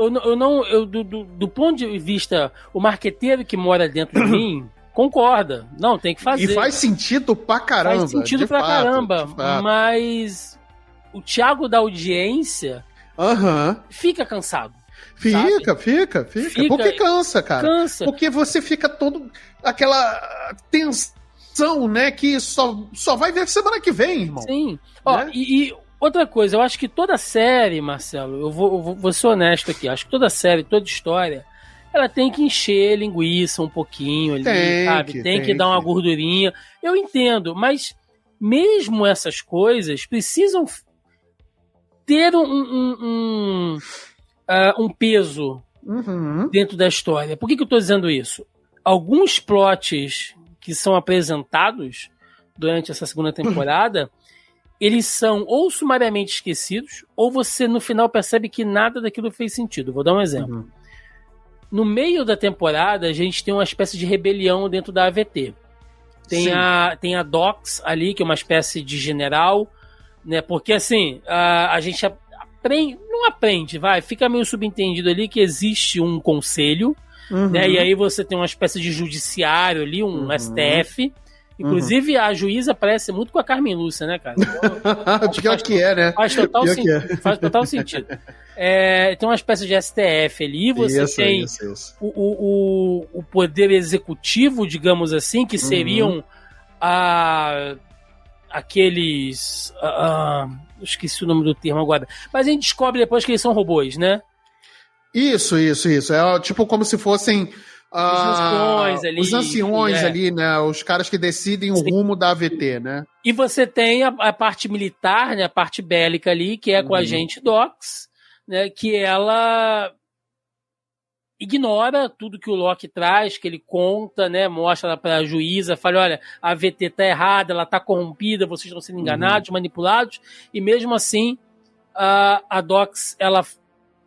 S2: Do ponto de vista, o marqueteiro que mora dentro de mim concorda. Não, tem que fazer.
S3: E faz sentido pra caramba.
S2: Faz sentido pra caramba. Mas o Thiago da audiência fica cansado.
S3: Fica. Por que cansa, cara?
S2: Cansa.
S3: Porque você fica todo... Aquela tensão, né? Que só vai ver semana que vem, irmão.
S2: Sim. Né? Ó, e outra coisa, eu acho que toda série, Marcelo, eu vou ser honesto aqui, acho que toda série, toda história, ela tem que encher linguiça um pouquinho ali, sabe? Tem que dar uma gordurinha. Eu entendo, mas mesmo essas coisas precisam ter um peso dentro da história. Por que eu tô dizendo isso? Alguns plots que são apresentados durante essa segunda temporada, eles são ou sumariamente esquecidos, ou você no final percebe que nada daquilo fez sentido. Vou dar um exemplo. No meio da temporada, a gente tem uma espécie de rebelião dentro da AVT. Tem a Dox ali, que é uma espécie de general, né? Porque assim, a gente fica meio subentendido ali que existe um conselho, né? E aí você tem uma espécie de judiciário ali, um STF. Inclusive, a juíza parece muito com a Carmen Lúcia, né, cara?
S3: Pior que é, né?
S2: Faz total sentido. Tem uma espécie de STF ali, você tem o poder executivo, digamos assim, que seriam aqueles... esqueci o nome do termo agora. Mas a gente descobre depois que eles são robôs, né?
S3: Isso. É tipo como se fossem... os anciões ali, né? Os caras que decidem o rumo da AVT, né?
S2: E você tem a parte militar, né? A parte bélica ali, que é com a agente Dox, né? Que ela ignora tudo que o Loki traz, que ele conta, né? Mostra pra juíza, fala, olha, a AVT tá errada, ela tá corrompida, vocês estão sendo enganados, manipulados, e mesmo assim a Dox, ela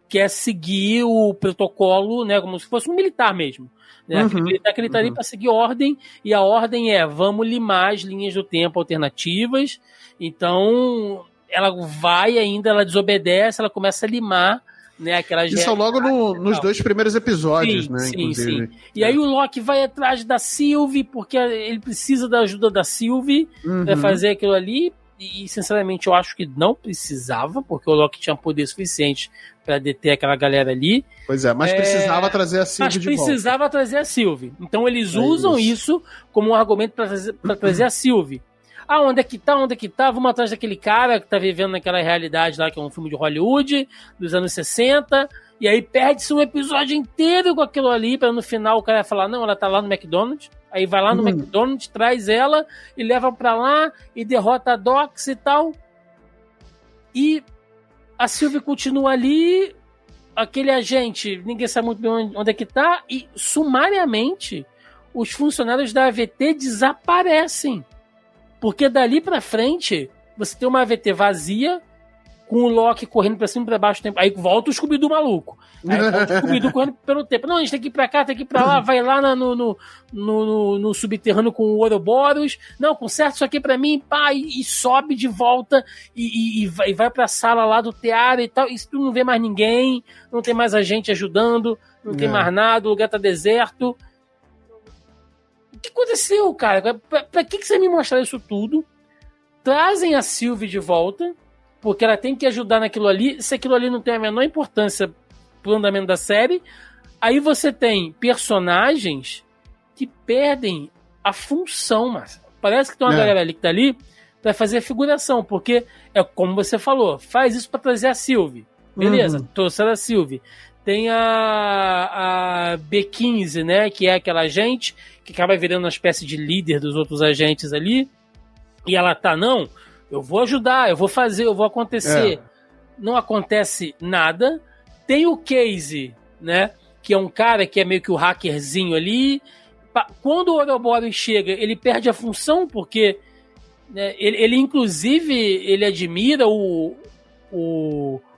S2: quer seguir o protocolo, né, como se fosse um militar mesmo. Né? Aquele militar que ele tá ali para seguir ordem, e a ordem é, vamos limar as linhas do tempo alternativas. Então, ela vai ainda, ela desobedece, ela começa a limar, né, aquelas...
S3: Isso é logo nos 2 primeiros episódios, né, inclusive.
S2: Sim. E aí o Loki vai atrás da Sylvie, porque ele precisa da ajuda da Sylvie para fazer aquilo ali. E, sinceramente, eu acho que não precisava, porque o Loki tinha poder suficiente para deter aquela galera ali.
S3: Pois é, mas precisava trazer a Sylvie de volta.
S2: Mas precisava trazer a Sylvie. Então eles usam isso como um argumento para trazer a Sylvie. Onde é que tá? Vamos atrás daquele cara que tá vivendo naquela realidade lá, que é um filme de Hollywood, dos anos 60, e aí perde-se um episódio inteiro com aquilo ali, para no final o cara falar, não, ela tá lá no McDonald's. Aí vai lá no McDonald's, traz ela e leva pra lá e derrota a Dox e tal. E a Sylvie continua ali, aquele agente, ninguém sabe muito bem onde é que tá, e sumariamente os funcionários da AVT desaparecem. Porque dali pra frente você tem uma AVT vazia, com o Loki correndo pra cima e pra baixo. Aí volta o Scooby-Doo maluco. Aí volta o Scooby-Doo correndo pelo tempo. Não, a gente tem que ir pra cá, tem que ir pra lá. Vai lá no subterrâneo com o Ouroboros. Não, conserta isso aqui pra mim, pá. E sobe de volta e vai pra sala lá do teatro e tal. E tu não vê mais ninguém, não tem mais a gente ajudando, não tem mais nada, o lugar tá deserto. O que aconteceu, cara? Pra que você me mostrar isso tudo? Trazem a Sylvie de volta, porque ela tem que ajudar naquilo ali. Se aquilo ali não tem a menor importância pro andamento da série, aí você tem personagens que perdem a função, mas parece que tem uma galera ali que tá ali pra fazer a figuração, porque é como você falou, faz isso pra trazer a Sylvie. Beleza, trouxeram a Sylvie. Tem a B15, né, que é aquela agente que acaba virando uma espécie de líder dos outros agentes ali, e ela tá, não, eu vou ajudar, eu vou fazer, eu vou acontecer. Não acontece nada. Tem o Casey, né, que é um cara que é meio que o hackerzinho ali. Quando o Ouroboros chega, ele perde a função, porque né, ele inclusive, ele admira o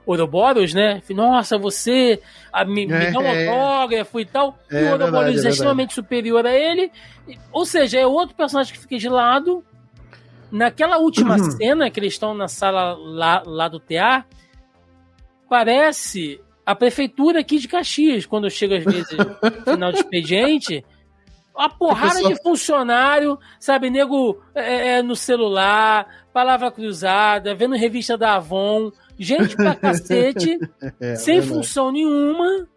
S2: Ouroboros, né? Nossa, você me dá um autógrafo e tal. E o Ouroboros é extremamente superior a ele. Ou seja, é outro personagem que fica de lado. Naquela última cena que eles estão na sala lá do TA, parece a prefeitura aqui de Caxias, quando chega às vezes final de expediente, uma porrada de funcionário, sabe, nego no celular, palavra cruzada, vendo revista da Avon, gente pra cacete, sem função nenhuma,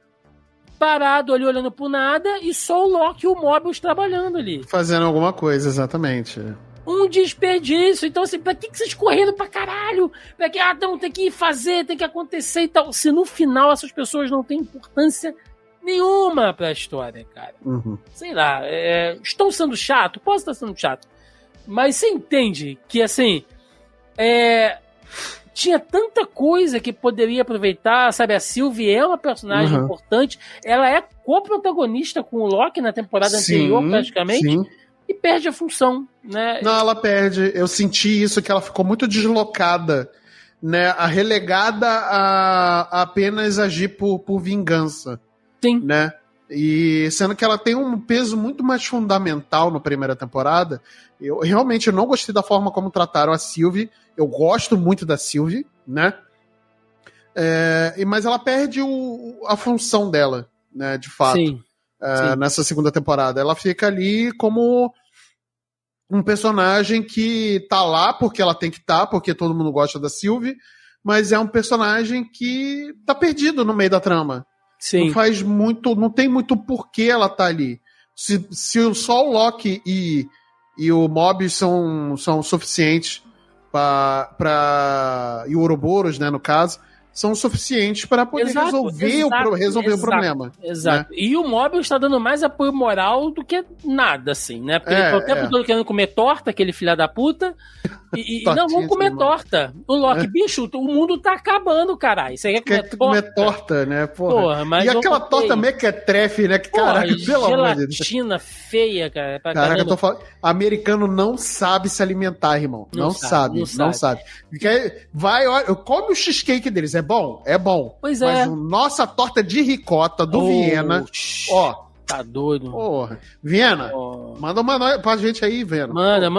S2: parado ali olhando pro nada, e só o Loki e o Mobius trabalhando ali.
S3: Fazendo alguma coisa, exatamente.
S2: Um desperdício. Então, assim, pra que vocês correram pra caralho? Pra que, não, tem que fazer, tem que acontecer e tal. Se no final essas pessoas não têm importância nenhuma pra história, cara. Sei lá, estão sendo chato? Posso estar sendo chato. Mas você entende que, assim, tinha tanta coisa que poderia aproveitar, sabe? A Sylvie é uma personagem importante. Ela é co-protagonista com o Loki na temporada anterior, praticamente. Sim. E perde a função, né?
S3: Não, ela perde. Eu senti isso, que ela ficou muito deslocada, né? Relegada a apenas agir por vingança.
S2: Sim.
S3: Né? E sendo que ela tem um peso muito mais fundamental na primeira temporada, eu realmente não gostei da forma como trataram a Sylvie. Eu gosto muito da Sylvie, né? Mas ela perde a função dela, né? De fato.
S2: Sim.
S3: Nessa segunda temporada. Ela fica ali como um personagem que tá lá porque ela tem que estar, porque todo mundo gosta da Sylvie, mas é um personagem que tá perdido no meio da trama.
S2: Sim.
S3: Não faz muito, não tem muito porquê ela tá ali. Se só o Loki e o Mobius são suficientes e o Ouroboros, né, no caso, são suficientes para poder resolver o problema.
S2: Exato. Né? E o Mobius está dando mais apoio moral do que nada, assim, né? Porque ele tá o tempo todo querendo comer torta, aquele filho da puta. E não, vamos comer torta. O Loki, bicho, o mundo tá acabando, caralho. Você quer
S3: comer torta, né? Porra, mas e aquela torta mequetrefe, né? Que caralho, pelo amor de Deus.
S2: Gelatina feia, cara.
S3: Caraca, eu tô falando. Americano não sabe se alimentar, irmão. Não sabe. Vai, olha, come o cheesecake deles. É bom? É bom.
S2: Pois
S3: mas nossa torta de ricota do Viena, ó.
S2: Tá doido.
S3: Porra. Viena, manda uma pra gente aí, Viena.
S2: Manda,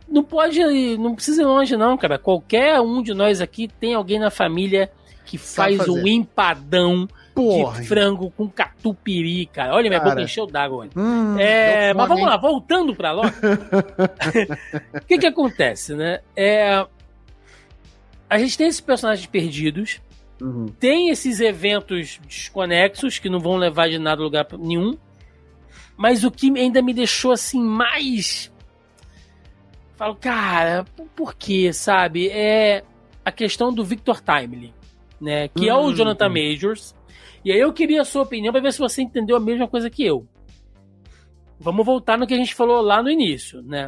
S2: não pode, não precisa ir longe não, cara. Qualquer um de nós aqui tem alguém na família que faz um empadão de frango com catupiry, cara. Olha, minha boca encheu d'água. Mas vamos lá, voltando pra Loki. O que acontece, né? A gente tem esses personagens perdidos, tem esses eventos desconexos que não vão levar de nada a lugar nenhum, mas o que ainda me deixou assim mais... Falo, cara, por quê, sabe? É a questão do Victor Timely, né? Que é o Jonathan Majors. E aí eu queria a sua opinião para ver se você entendeu a mesma coisa que eu. Vamos voltar no que a gente falou lá no início, né?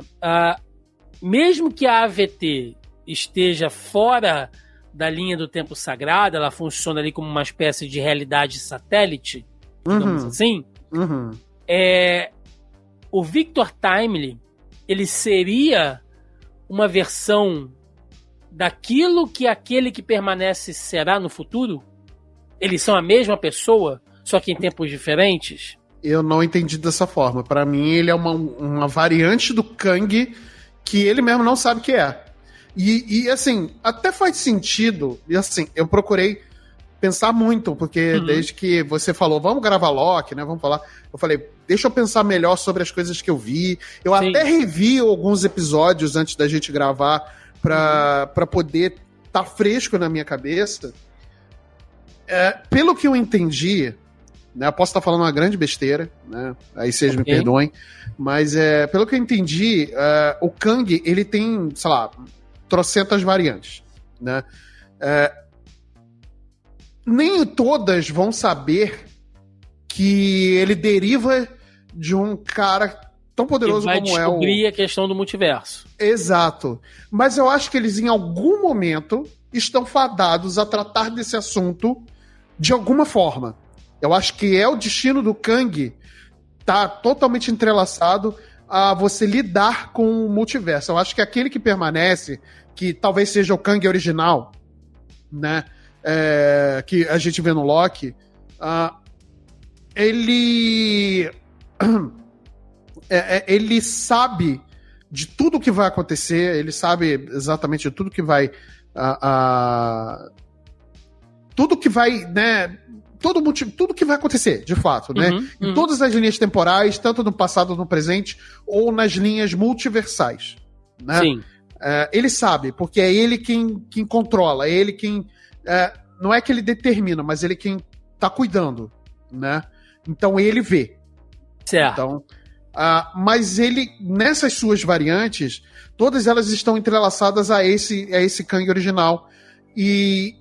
S2: Mesmo que a AVT esteja fora da linha do tempo sagrado, ela funciona ali como uma espécie de realidade satélite, digamos assim, o Victor Timely, ele seria uma versão daquilo que aquele que permanece será no futuro? Eles são a mesma pessoa, só que em tempos diferentes?
S3: Eu não entendi dessa forma. Pra mim, ele é uma variante do Kang que ele mesmo não sabe que é. E assim, até faz sentido. E assim, eu procurei pensar muito, porque desde que você falou, vamos gravar Loki, né? Vamos falar. Eu falei, deixa eu pensar melhor sobre as coisas que eu vi. Eu até revi alguns episódios antes da gente gravar pra poder tá fresco na minha cabeça. Pelo que eu entendi, né? Eu posso estar falando uma grande besteira, né? Aí vocês me perdoem. Mas pelo que eu entendi, o Kang, ele tem, sei lá, trocentas variantes, né? Nem todas vão saber que ele deriva de um cara tão poderoso como é o...
S2: Vai descobrir a questão do multiverso.
S3: Exato. Mas eu acho que eles, em algum momento, estão fadados a tratar desse assunto de alguma forma. Eu acho que é o destino do Kang tá totalmente entrelaçado a você lidar com o multiverso. Eu acho que aquele que permanece, que talvez seja o Kang original, né? Que a gente vê no Loki, ele sabe de tudo que vai acontecer, ele sabe exatamente de tudo que vai tudo que vai, né, tudo que vai acontecer, de fato, né? Em todas as linhas temporais, tanto no passado, no presente, ou nas linhas multiversais, né?
S2: Sim.
S3: Ele sabe, porque é ele quem controla, é ele quem... não é que ele determina, mas ele quem tá cuidando, né? Então ele vê.
S2: Certo.
S3: Então, mas ele, nessas suas variantes, todas elas estão entrelaçadas a esse Kang original. E,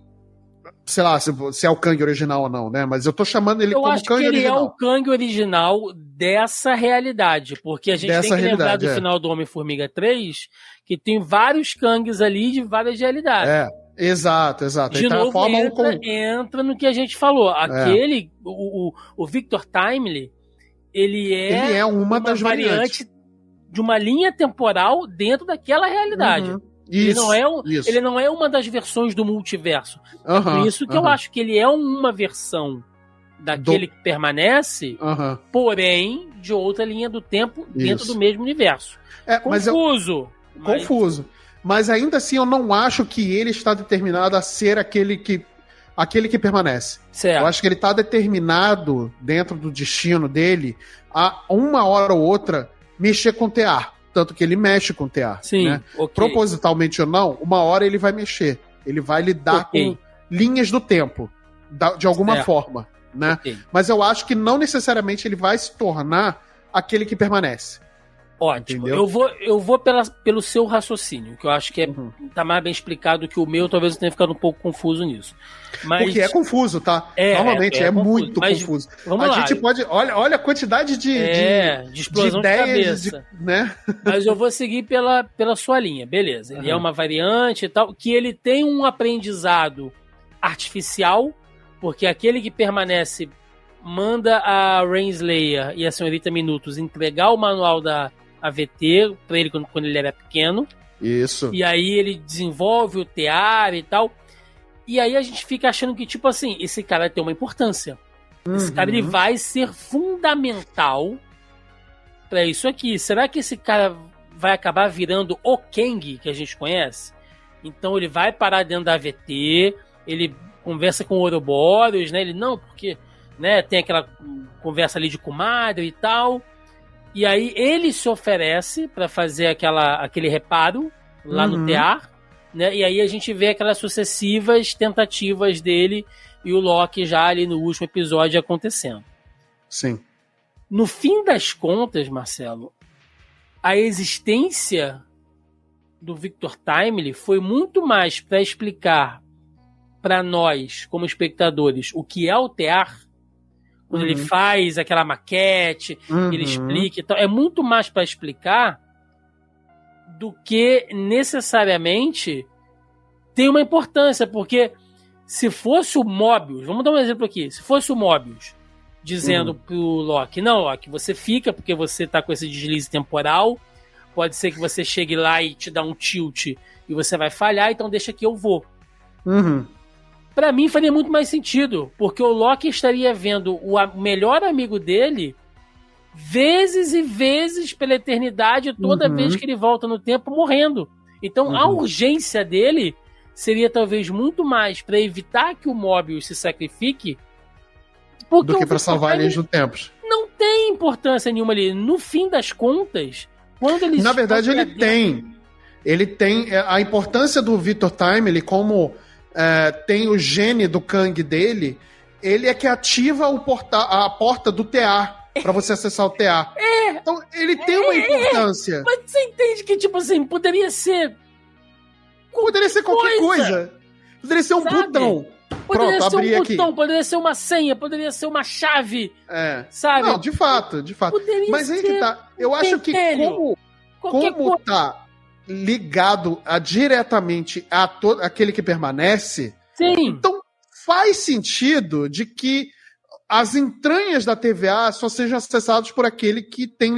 S3: sei lá, se é o Kang original ou não, né? Mas eu tô chamando ele como Kang original. Eu acho que ele
S2: é o Kang original dessa realidade, porque a gente tem que lembrar do final do Homem-Formiga 3, que tem vários Kangs ali de várias realidades.
S3: Exato.
S2: De novo, entra no que a gente falou. Aquele, o Victor Timely, ele é
S3: uma das variantes
S2: de uma linha temporal dentro daquela realidade.
S3: Isso,
S2: ele não é uma das versões do multiverso. Por isso que eu acho que ele é uma versão daquele que permanece, porém de outra linha do tempo dentro do mesmo universo.
S3: Confuso. Mas ainda assim eu não acho que ele está determinado a ser aquele que permanece.
S2: Certo.
S3: Eu acho que ele está determinado, dentro do destino dele, a uma hora ou outra mexer com o TA. Tanto que ele mexe com o TA.
S2: Sim,
S3: né? Propositalmente ou não, uma hora ele vai mexer. Ele vai lidar com linhas do tempo, de alguma forma. Né? Mas eu acho que não necessariamente ele vai se tornar aquele que permanece.
S2: Ótimo. Eu vou pelo seu raciocínio, que eu acho que tá mais bem explicado que o meu, talvez eu tenha ficado um pouco confuso nisso. Mas...
S3: Porque é confuso, tá? Normalmente é muito confuso.
S2: Vamos lá.
S3: A gente pode... Olha a quantidade de
S2: explosão de cabeça.
S3: Né?
S2: Mas eu vou seguir pela sua linha, beleza. Ele é uma variante e tal, que ele tem um aprendizado artificial, porque aquele que permanece manda a Renslayer e a Senhorita Minutos entregar o manual da AVT pra ele quando ele era pequeno.
S3: Isso.
S2: E aí ele desenvolve o tear e tal. E aí a gente fica achando que, tipo assim, esse cara tem uma importância. Esse cara, ele vai ser fundamental pra isso aqui. Será que esse cara vai acabar virando o Kang que a gente conhece? Então ele vai parar dentro da AVT, ele conversa com o Ouroboros, né? Ele, não, porque... né, tem aquela conversa ali de comadre e tal, e aí ele se oferece para fazer aquele reparo lá no tear, né, e aí a gente vê aquelas sucessivas tentativas dele e o Loki já ali no último episódio acontecendo.
S3: Sim.
S2: No fim das contas, Marcelo, a existência do Victor Timely foi muito mais para explicar para nós, como espectadores, o que é o tear. Quando ele faz aquela maquete, ele explica e tal. É muito mais para explicar do que necessariamente tem uma importância, porque se fosse o Mobius, vamos dar um exemplo aqui, se fosse o Mobius dizendo pro Loki, não, Loki, você fica porque você tá com esse deslize temporal, pode ser que você chegue lá e te dá um tilt e você vai falhar, então deixa que eu vou. Pra mim faria muito mais sentido, porque o Loki estaria vendo o melhor amigo dele vezes e vezes pela eternidade, toda vez que ele volta no tempo morrendo. Então a urgência dele seria talvez muito mais pra evitar que o Mobius se sacrifique
S3: do que pra salvar a linha do tempo.
S2: Não tem importância nenhuma ali. No fim das contas, quando eles...
S3: Na verdade, ele tem. Ele tem a importância do Victor Time, ele como tem o gene do Kang dele, ele é que ativa a porta do TA pra você acessar o TA. Então, ele tem uma importância.
S2: Mas você entende que, tipo assim, poderia ser
S3: qualquer coisa. Poderia ser um botão.
S2: Poderia
S3: Pronto,
S2: ser
S3: abri
S2: um
S3: aqui.
S2: botão, poderia ser uma senha, poderia ser uma chave. Sabe?
S3: Não, de fato.
S2: Poderia
S3: Mas aí que tá. Eu acho que como tá ligado diretamente a todo aquele que permanece,
S2: sim.
S3: Então faz sentido de que as entranhas da TVA só sejam acessadas por aquele que tem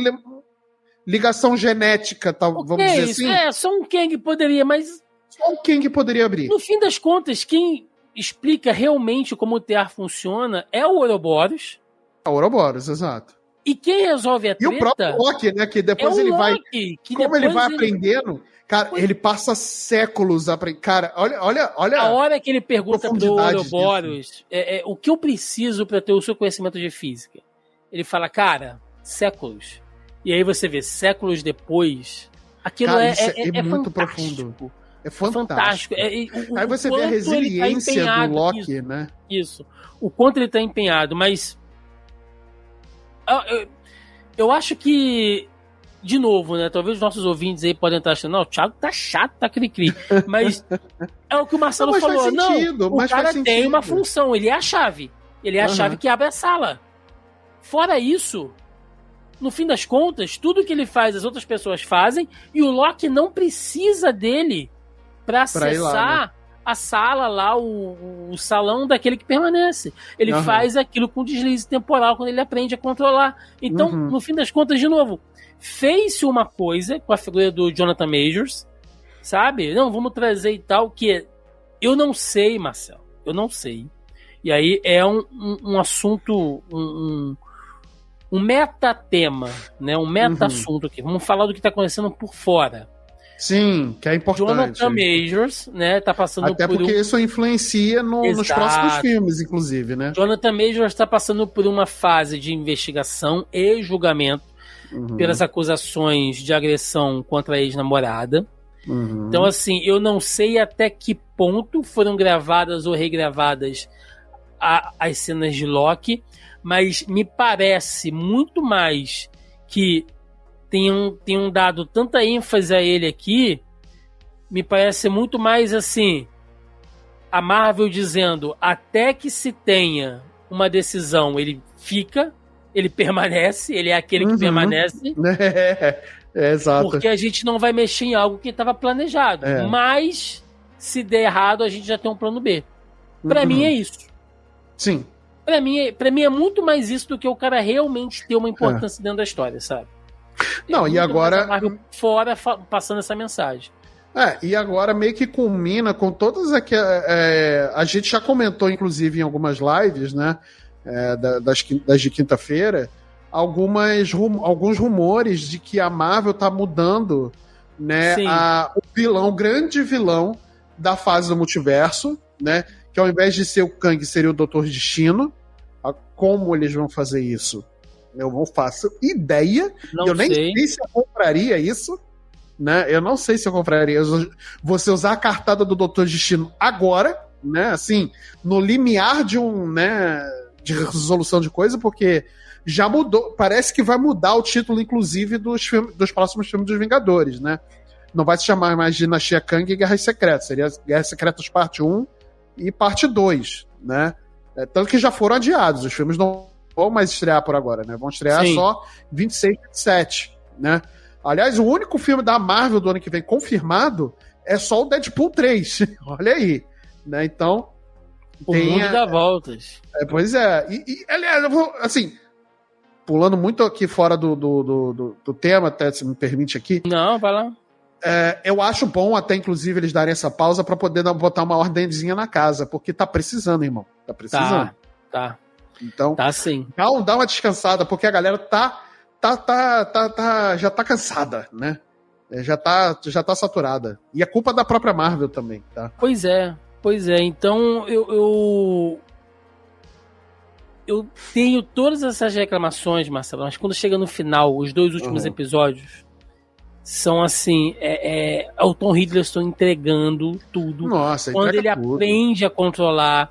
S3: ligação genética, vamos dizer assim.
S2: Só um Kang poderia, mas...
S3: Só o Kang poderia abrir.
S2: No fim das contas, quem explica realmente como o TA funciona é o Ouroboros.
S3: A Ouroboros, exato.
S2: E quem resolve a treta...
S3: E o próprio Loki, né? Que depois ele vai... Como ele vai aprendendo... Cara, ele passa séculos aprendendo. Cara, olha...
S2: A hora que ele pergunta pro Ouroboros o que eu preciso para ter o seu conhecimento de física. Ele fala, cara, séculos. E aí você vê, séculos depois... Aquilo
S3: cara,
S2: é
S3: muito
S2: fantástico.
S3: Profundo. É fantástico. Aí você vê a resiliência do Loki, né?
S2: Isso. O quanto ele tá empenhado, mas... Eu acho que... De novo, né? Talvez os nossos ouvintes aí podem estar achando, não, o Thiago tá chato, tá cri-cri. Mas é o que o Marcelo falou.
S3: Faz sentido,
S2: o cara tem uma função, ele é a chave. Ele é a chave que abre a sala. Fora isso, no fim das contas, tudo que ele faz, as outras pessoas fazem, e o Loki não precisa dele pra acessar
S3: lá, né?
S2: a sala lá, o salão daquele que permanece. Ele faz aquilo com deslize temporal quando ele aprende a controlar. Então, no fim das contas, de novo, fez-se uma coisa com a figura do Jonathan Majors, sabe? Não, vamos trazer e tal, que eu não sei, Marcelo, eu não sei. E aí é um assunto, um metatema, né? Um meta-assunto aqui. Vamos falar do que está acontecendo por fora.
S3: Sim, que é importante.
S2: Jonathan Majors, né, tá passando
S3: até
S2: por
S3: porque isso influencia nos próximos filmes, inclusive, né?
S2: Jonathan Majors está passando por uma fase de investigação e julgamento pelas acusações de agressão contra a ex-namorada. Então, assim, eu não sei até que ponto foram gravadas ou regravadas as cenas de Loki, mas me parece muito mais que tenham dado tanta ênfase a ele aqui, me parece muito mais assim, a Marvel dizendo, até que se tenha uma decisão, ele fica, ele permanece, ele é aquele que permanece.
S3: Exato.
S2: Porque a gente não vai mexer em algo que estava planejado. Mas, se der errado, a gente já tem um plano B. Pra mim é isso.
S3: Sim.
S2: Pra mim é muito mais isso do que o cara realmente ter uma importância dentro da história, sabe?
S3: Não, e agora...
S2: Fora passando essa mensagem.
S3: E agora meio que culmina com todas aqui. A gente já comentou, inclusive, em algumas lives, né? Das de quinta-feira, alguns rumores de que a Marvel tá mudando, né? O grande vilão da fase do multiverso, né? Que ao invés de ser o Kang, seria o Doutor Destino. Como eles vão fazer isso? Eu não faço ideia. Eu nem sei se eu compraria isso, né? Eu não sei se eu compraria. Você usar a cartada do Doutor Destino agora, né? Assim, no limiar de de resolução de coisa, porque já mudou. Parece que vai mudar o título, inclusive, dos próximos filmes dos Vingadores, né? Não vai se chamar mais Dinastia Kang e Guerras Secretas. Seria Guerras Secretas Parte 1 e Parte 2, né? Tanto que já foram adiados. Os filmes não vão mais estrear por agora, né? Vão estrear só 26 e 27, né? Aliás, o único filme da Marvel do ano que vem confirmado é só o Deadpool 3. Olha aí, né? Então...
S2: O mundo dá voltas.
S3: Pois é. Aliás, eu vou, assim... pulando muito aqui fora do tema, até se me permite aqui.
S2: Não, vai lá.
S3: Eu acho bom até, inclusive, eles darem essa pausa pra poder botar uma ordenzinha na casa, porque tá precisando, irmão. Tá precisando.
S2: Tá.
S3: Então,
S2: Tá sim.
S3: dá uma descansada, porque a galera já tá cansada, né? Já tá saturada. E é culpa da própria Marvel também, tá?
S2: Pois é. Então, eu tenho todas essas reclamações, Marcelo, mas quando chega no final, os 2 últimos episódios são assim, o Tom Hiddleston entregando tudo.
S3: Nossa,
S2: quando ele
S3: tudo.
S2: aprende a controlar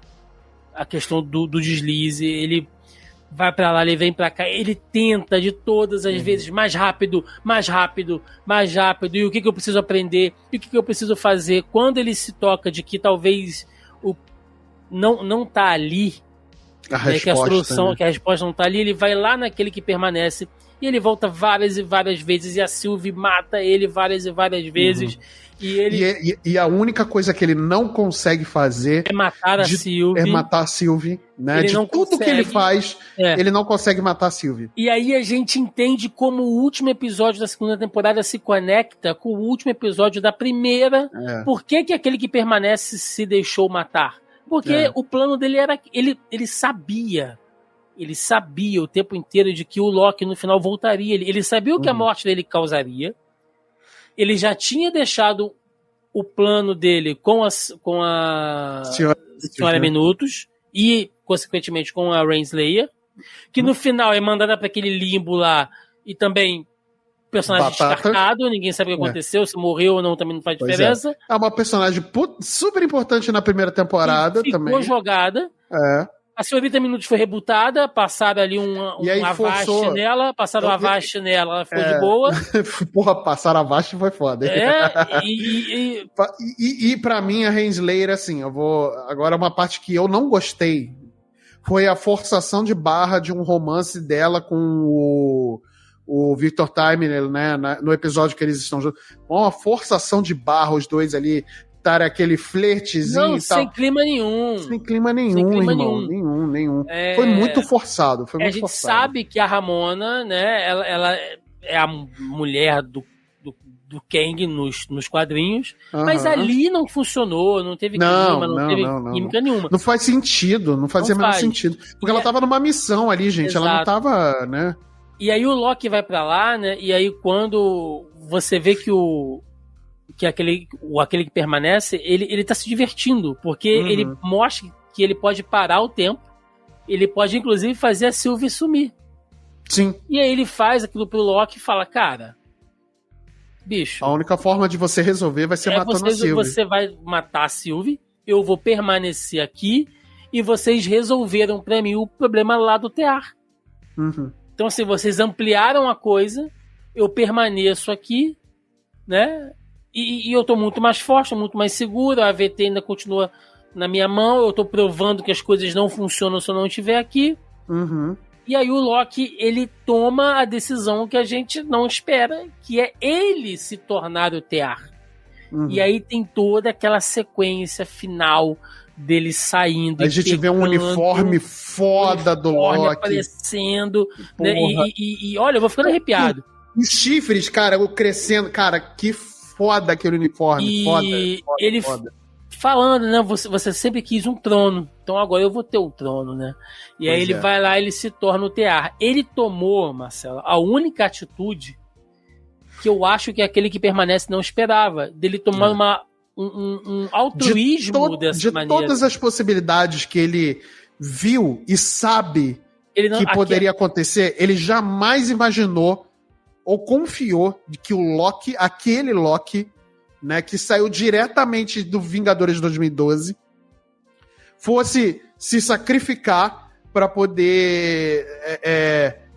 S2: a questão do deslize, ele vai pra lá, ele vem pra cá, ele tenta de todas as vezes, mais rápido, e o que eu preciso aprender, e o que eu preciso fazer. Quando ele se toca de que talvez não tá ali, que a solução, que a resposta não tá ali, ele vai lá naquele que permanece, e ele volta várias e várias vezes, e a Sylvie mata ele várias e várias vezes, e a
S3: única coisa que ele não consegue fazer
S2: é matar a Sylvie.
S3: É matar a Sylvie, né?
S2: Ele
S3: de
S2: não
S3: tudo
S2: consegue,
S3: que ele faz, ele não consegue matar a Sylvie.
S2: E aí a gente entende como o último episódio da segunda temporada se conecta com o último episódio da primeira. Por que aquele que permanece se deixou matar? Porque o plano dele era... Ele sabia o tempo inteiro de que o Loki no final voltaria. Ele sabia o que a morte dele causaria. Ele já tinha deixado o plano dele com a Senhora Minutos e, consequentemente, com a Renslayer, que no final é mandada para aquele limbo lá e também personagem descartado, ninguém sabe o que aconteceu, se morreu ou não também não faz diferença.
S3: É uma personagem super importante na primeira temporada também.
S2: Ficou jogada. A Senhorita Minutos foi rebutada, passaram ali um Avast nela, passaram o Avast nela, ela ficou de boa.
S3: Porra, passaram a Avast foi foda. E pra mim, a Renslayer, assim, agora uma parte que eu não gostei foi a forçação de barra de um romance dela com o Victor Timely, né, no episódio que eles estão juntos. Uma forçação de barra, os dois ali, aquele flertezinho e tal.
S2: Sem clima nenhum.
S3: Sem clima nenhum, irmão. Nenhum. Foi muito forçado. A gente
S2: sabe que a Ramona, né, ela é a mulher do Kang nos quadrinhos, mas ali não funcionou, não teve clima, não teve química nenhuma.
S3: Não faz sentido, não fazia o menor sentido. Porque ela tava numa missão ali, gente, ela não tava, né?
S2: E aí o Loki vai pra lá, né, e aí quando você vê que aquele que permanece, ele tá se divertindo, porque ele mostra que ele pode parar o tempo, ele pode inclusive fazer a Sylvie sumir.
S3: Sim.
S2: E aí ele faz aquilo pro Loki e fala, cara, bicho...
S3: A única forma de você resolver vai ser matando a Sylvie.
S2: Você vai matar a Sylvie, eu vou permanecer aqui, e vocês resolveram pra mim o problema lá do tear. Então, assim, vocês ampliaram a coisa, eu permaneço aqui, né? E eu tô muito mais forte, muito mais seguro, a AVT ainda continua na minha mão, eu tô provando que as coisas não funcionam se eu não estiver aqui. E aí o Loki, ele toma a decisão que a gente não espera, que é ele se tornar o Tear. E aí tem toda aquela sequência final dele saindo.
S3: A gente vê um uniforme foda do Loki
S2: aparecendo, né? E olha, eu vou ficando arrepiado.
S3: Os chifres, cara, crescendo, cara, que foda aquele uniforme, foda.
S2: Ele falando, né, você sempre quis um trono, então agora eu vou ter um trono, né? E aí ele vai lá, ele se torna o Tear. Ele tomou, Marcelo, a única atitude que eu acho que aquele que permanece não esperava, dele tomar um altruísmo dessa maneira. De todas as possibilidades que ele viu e sabe que poderia acontecer, ele jamais imaginou ou confiou de que o Loki, aquele Loki, né, que saiu diretamente do Vingadores de 2012, fosse se sacrificar para poder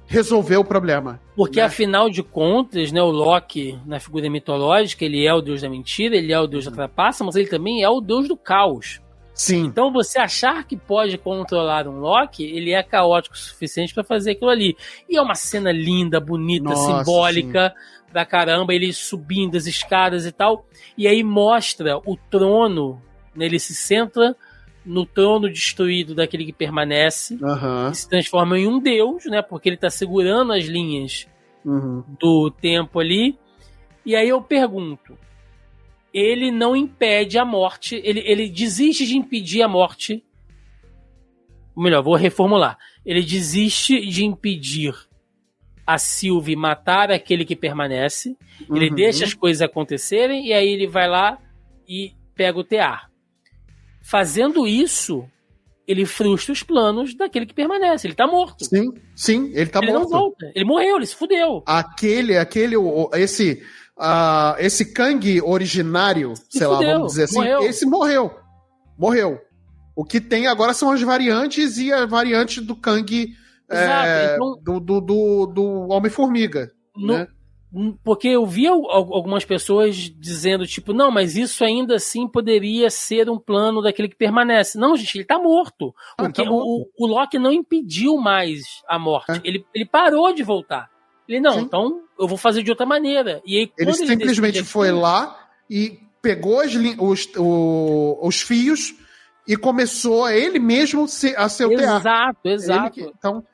S2: resolver o problema. Porque, afinal de contas, né, o Loki, na figura mitológica, ele é o deus da mentira, ele é o deus da trapaça, mas ele também é o deus do caos. Sim. Então, você achar que pode controlar um Loki, ele é caótico o suficiente para fazer aquilo ali. E é uma cena linda, bonita, simbólica pra caramba, ele subindo as escadas e tal. E aí mostra o trono, né, ele se senta no trono destruído daquele que permanece,
S3: Aham.
S2: e se transforma em um deus, né? Porque ele tá segurando as linhas
S3: Uhum.
S2: do tempo ali. E aí eu pergunto, ele não impede a morte, ele desiste de impedir a morte. Ou melhor, vou reformular. Ele desiste de impedir a Sylvie matar aquele que permanece. Ele
S3: Uhum.
S2: deixa as coisas acontecerem e aí ele vai lá e pega o Tear. Fazendo isso, ele frustra os planos daquele que permanece. Ele tá morto.
S3: Sim, ele tá
S2: Ele
S3: morto.
S2: não volta. Ele morreu, ele se fudeu.
S3: Esse Kang originário, sei lá,
S2: fudeu,
S3: vamos dizer assim,
S2: morreu.
S3: esse morreu. O que tem agora são as variantes e a variante do Kang
S2: Exato,
S3: do Homem-Formiga, né?
S2: Porque eu vi algumas pessoas dizendo, tipo, não, mas isso ainda assim poderia ser um plano daquele que permanece. Não, gente, ele tá morto. Porque
S3: tá morto.
S2: o Loki não impediu mais a morte. Ele parou de voltar. Ele, não,
S3: Sim.
S2: então eu vou fazer de outra maneira. E aí,
S3: Ele
S2: quando
S3: simplesmente
S2: decide
S3: foi
S2: aquilo,
S3: lá e pegou os fios e começou ele mesmo a ser o Tear.
S2: Exato.
S3: Então,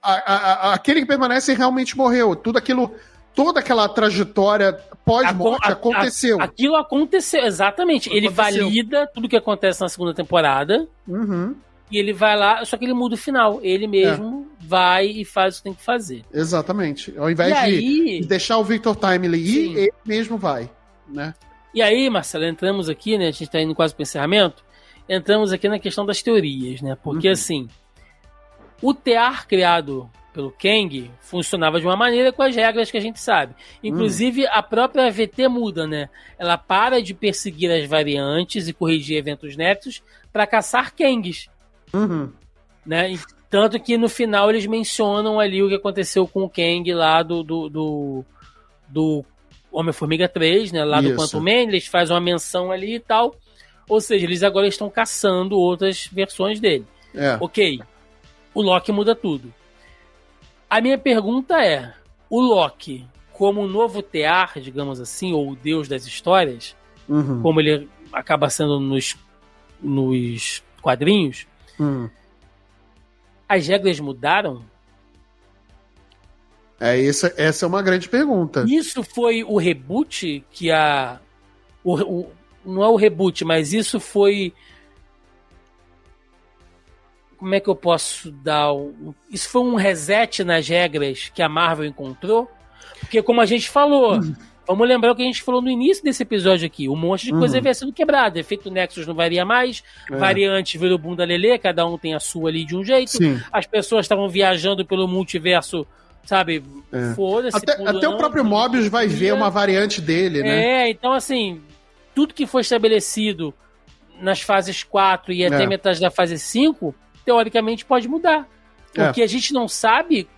S3: aquele que permanece realmente morreu. Toda aquela trajetória pós-morte aconteceu.
S2: Aquilo aconteceu, exatamente. Ele valida tudo que acontece na segunda temporada.
S3: Uhum.
S2: E ele vai lá, só que ele muda o final. Ele mesmo vai e faz o que tem que fazer.
S3: Exatamente. Ao invés de deixar o Victor Timely ir, ele mesmo vai, né?
S2: E aí, Marcelo, entramos aqui, né? A gente tá indo quase pro encerramento. Entramos aqui na questão das teorias, né? Porque, assim, o Tear criado pelo Kang funcionava de uma maneira com as regras que a gente sabe. Inclusive, a própria AVT muda, né? Ela para de perseguir as variantes e corrigir eventos nexos para caçar Kangs. Né? E tanto que no final eles mencionam ali o que aconteceu com o Kang lá do Homem-Formiga 3, né? Lá do Quantum Man, eles fazem uma menção ali e tal. Ou seja, eles agora estão caçando outras versões dele. Ok, o Loki muda tudo. A minha pergunta é, o Loki, como o novo Tear, digamos assim, ou o deus das histórias, como ele acaba sendo nos quadrinhos, as regras mudaram?
S3: Essa é uma grande pergunta.
S2: Isso foi o reboot que não é o reboot, mas isso foi... Como é que eu posso dar... Isso foi um reset nas regras que a Marvel encontrou? Porque como a gente falou... Vamos lembrar o que a gente falou no início desse episódio aqui. Um monte de coisa havia sido quebrada. Efeito Nexus não varia mais. Variante virou bunda lelê. Cada um tem a sua ali de um jeito.
S3: Sim.
S2: As pessoas estavam viajando pelo multiverso, sabe? Foda-se.
S3: Até o próprio Mobius vai ver uma variante dele, né?
S2: Então assim... Tudo que foi estabelecido nas fases 4 e até metade da fase 5, teoricamente pode mudar. Porque a gente não sabe...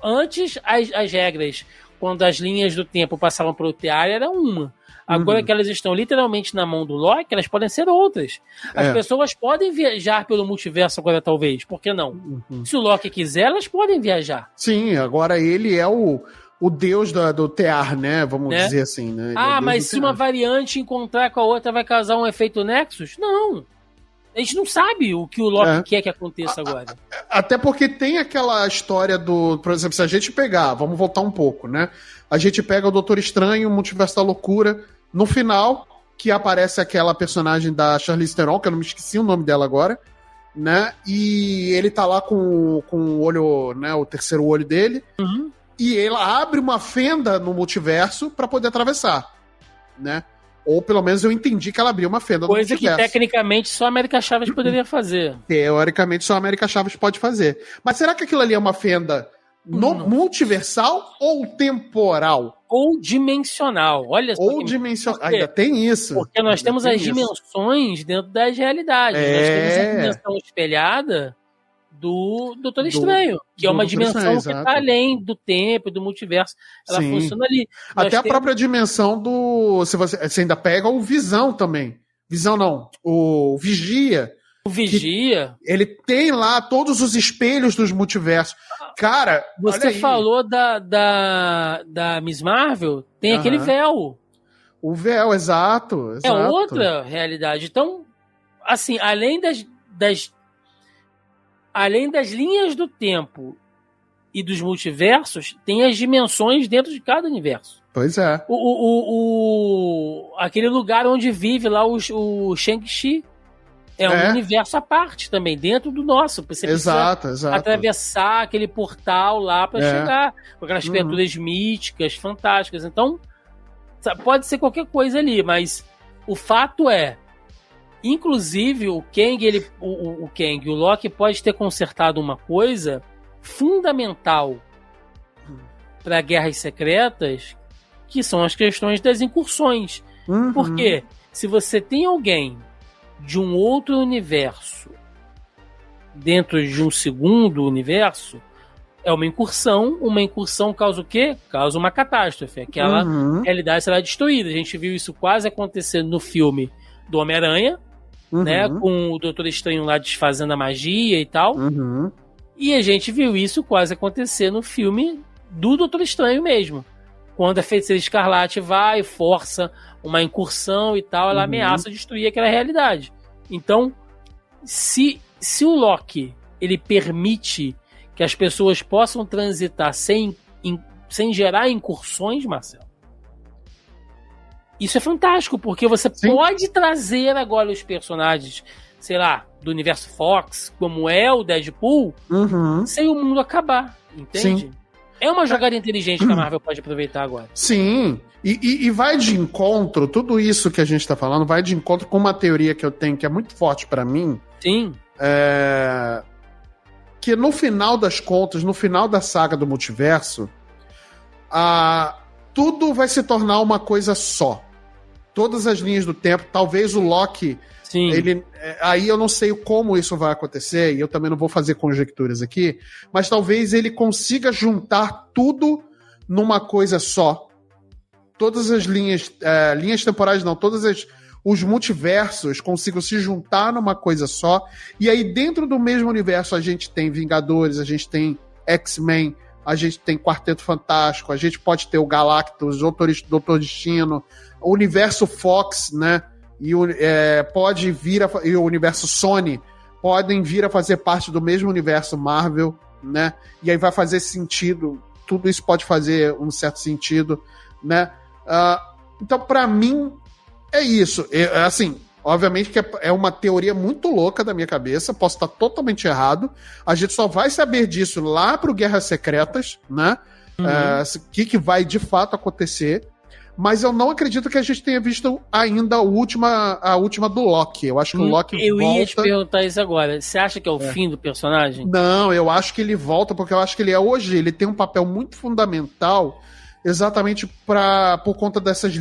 S2: Antes, as regras... Quando as linhas do tempo passavam para o Tear, era uma. Agora que elas estão literalmente na mão do Loki, elas podem ser outras. As pessoas podem viajar pelo multiverso agora, talvez. Por que não? Se o Loki quiser, elas podem viajar.
S3: Sim, agora ele é o deus do Tear, né? Vamos dizer assim, né?
S2: Mas se uma variante encontrar com a outra, vai causar um efeito Nexus? Não. A gente não sabe o que o Loki quer que aconteça agora.
S3: Até porque tem aquela história por exemplo, se a gente pegar, vamos voltar um pouco, né? A gente pega o Doutor Estranho, o Multiverso da Loucura, no final, que aparece aquela personagem da Charlize Theron, que eu não me esqueci o nome dela agora, né? E ele tá lá com o olho, né? O terceiro olho dele, e ela abre uma fenda no multiverso para poder atravessar, né? Ou pelo menos eu entendi que ela abriu uma fenda no multiverso.
S2: Coisa que tecnicamente só a América Chaves poderia fazer.
S3: Teoricamente só a América Chaves pode fazer. Mas será que aquilo ali é uma fenda multiversal ou temporal?
S2: Ou dimensional. Olha só.
S3: Ou dimensional. Ainda tem isso.
S2: Porque nós temos as dimensões dentro das realidades. Nós temos a dimensão espelhada do Doutor Estranho, que é uma dimensão que está além do tempo, do multiverso. Ela funciona ali.
S3: Até a própria dimensão do... Você ainda pega o Visão também. Visão não. O Vigia.
S2: O Vigia.
S3: Ele tem lá todos os espelhos dos multiversos. Cara,
S2: você falou da Miss Marvel, tem aquele véu.
S3: O véu, exato.
S2: É outra realidade. Então, assim, além das linhas do tempo e dos multiversos, tem as dimensões dentro de cada universo.
S3: Pois é.
S2: Aquele lugar onde vive lá o Shang-Chi é um universo à parte também, dentro do nosso. Você precisa atravessar aquele portal lá para chegar com aquelas criaturas míticas, fantásticas. Então, pode ser qualquer coisa ali, mas o fato é, inclusive o Kang, o Loki pode ter consertado uma coisa fundamental para Guerras Secretas, que são as questões das incursões. Porque se você tem alguém de um outro universo dentro de um segundo universo, é uma incursão causa o quê? Causa uma catástrofe, aquela realidade será destruída. A gente viu isso quase acontecendo no filme do Homem-Aranha, né, com o Doutor Estranho lá desfazendo a magia e tal, e a gente viu isso quase acontecer no filme do Doutor Estranho mesmo. Quando a Feiticeira Escarlate vai, força uma incursão e tal, ela ameaça destruir aquela realidade. Então, se o Loki ele permite que as pessoas possam transitar sem gerar incursões, Marcelo, isso é fantástico, porque você pode trazer agora os personagens, sei lá, do universo Fox, como é o Deadpool, sem o mundo acabar, entende?
S3: Sim.
S2: É uma jogada inteligente que a Marvel pode aproveitar agora.
S3: Sim, e vai de encontro, tudo isso que a gente tá falando, vai de encontro com uma teoria que eu tenho, que é muito forte pra mim.
S2: Sim.
S3: Que no final das contas, no final da saga do multiverso, tudo vai se tornar uma coisa só. Todas as linhas do tempo, talvez o Loki...
S2: Sim.
S3: Aí eu não sei como isso vai acontecer, e eu também não vou fazer conjecturas aqui, mas talvez ele consiga juntar tudo numa coisa só. Todas as linhas temporais não, os multiversos consigam se juntar numa coisa só, e aí dentro do mesmo universo a gente tem Vingadores, a gente tem X-Men, a gente tem Quarteto Fantástico, a gente pode ter o Galactus, Doutor Destino, o universo Fox, né? E pode vir e o universo Sony podem vir a fazer parte do mesmo universo Marvel, né? E aí vai fazer sentido, tudo isso pode fazer um certo sentido, né? Então, pra mim, é isso. Assim, obviamente que é uma teoria muito louca da minha cabeça, posso estar totalmente errado. A gente só vai saber disso lá pro Guerras Secretas, né? O que vai de fato acontecer. Mas eu não acredito que a gente tenha visto ainda a última do Loki. Eu acho que o Loki volta...
S2: Eu ia te perguntar isso agora. Você acha que é o fim do personagem?
S3: Não, eu acho que ele volta, porque eu acho que ele tem um papel muito fundamental exatamente por conta dessas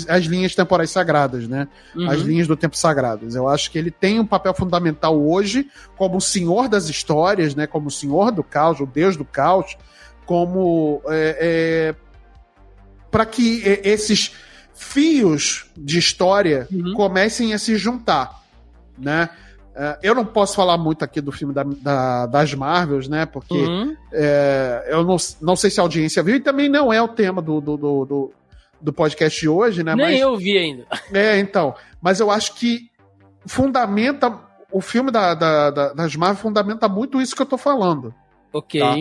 S3: as linhas temporais sagradas, né? As linhas do tempo sagradas. Eu acho que ele tem um papel fundamental hoje como o senhor das histórias, né? Como o senhor do caos, o deus do caos, como... para que esses fios de história comecem a se juntar, né? Eu não posso falar muito aqui do filme das Marvels, né? Porque eu não sei se a audiência viu, e também não é o tema do podcast de hoje, né?
S2: Nem eu vi ainda.
S3: Então. Mas eu acho que o filme das Marvel fundamenta muito isso que eu tô falando.
S2: Ok.
S3: Tá?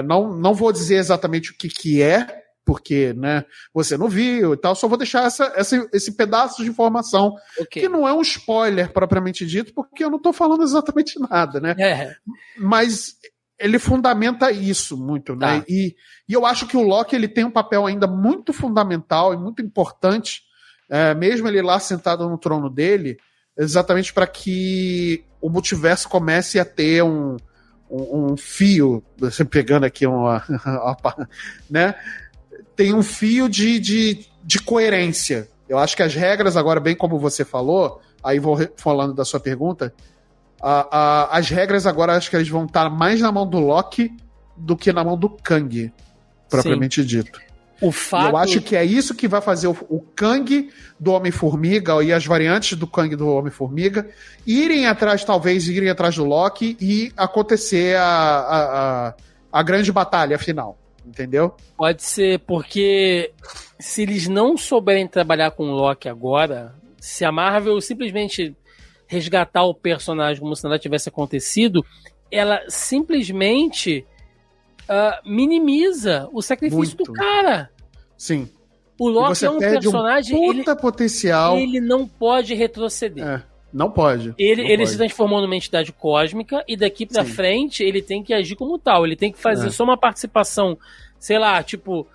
S3: Não vou dizer exatamente o que é, porque, né, você não viu e tal, só vou deixar esse pedaço de informação, que não é um spoiler propriamente dito, porque eu não tô falando exatamente nada, né? Mas ele fundamenta isso muito, né? E eu acho que o Loki ele tem um papel ainda muito fundamental e muito importante, mesmo ele lá sentado no trono dele, exatamente para que o multiverso comece a ter um fio, você pegando aqui né? Tem um fio de coerência. Eu acho que as regras, agora, bem como você falou, aí vou falando da sua pergunta, as regras agora acho que eles vão estar mais na mão do Loki do que na mão do Kang, propriamente dito. Eu acho que é isso que vai fazer o Kang do Homem-Formiga e as variantes do Kang do Homem-Formiga irem atrás do Loki e acontecer a grande batalha final. Entendeu?
S2: Pode ser, porque se eles não souberem trabalhar com o Loki agora, se a Marvel simplesmente resgatar o personagem como se nada tivesse acontecido, ela simplesmente minimiza o sacrifício do cara.
S3: Sim.
S2: O Loki é um personagem...
S3: potencial.
S2: Ele não pode retroceder.
S3: Não pode.
S2: Ele se transformou numa entidade cósmica e daqui pra frente ele tem que agir como tal. Ele tem que fazer só uma participação, sei lá, tipo...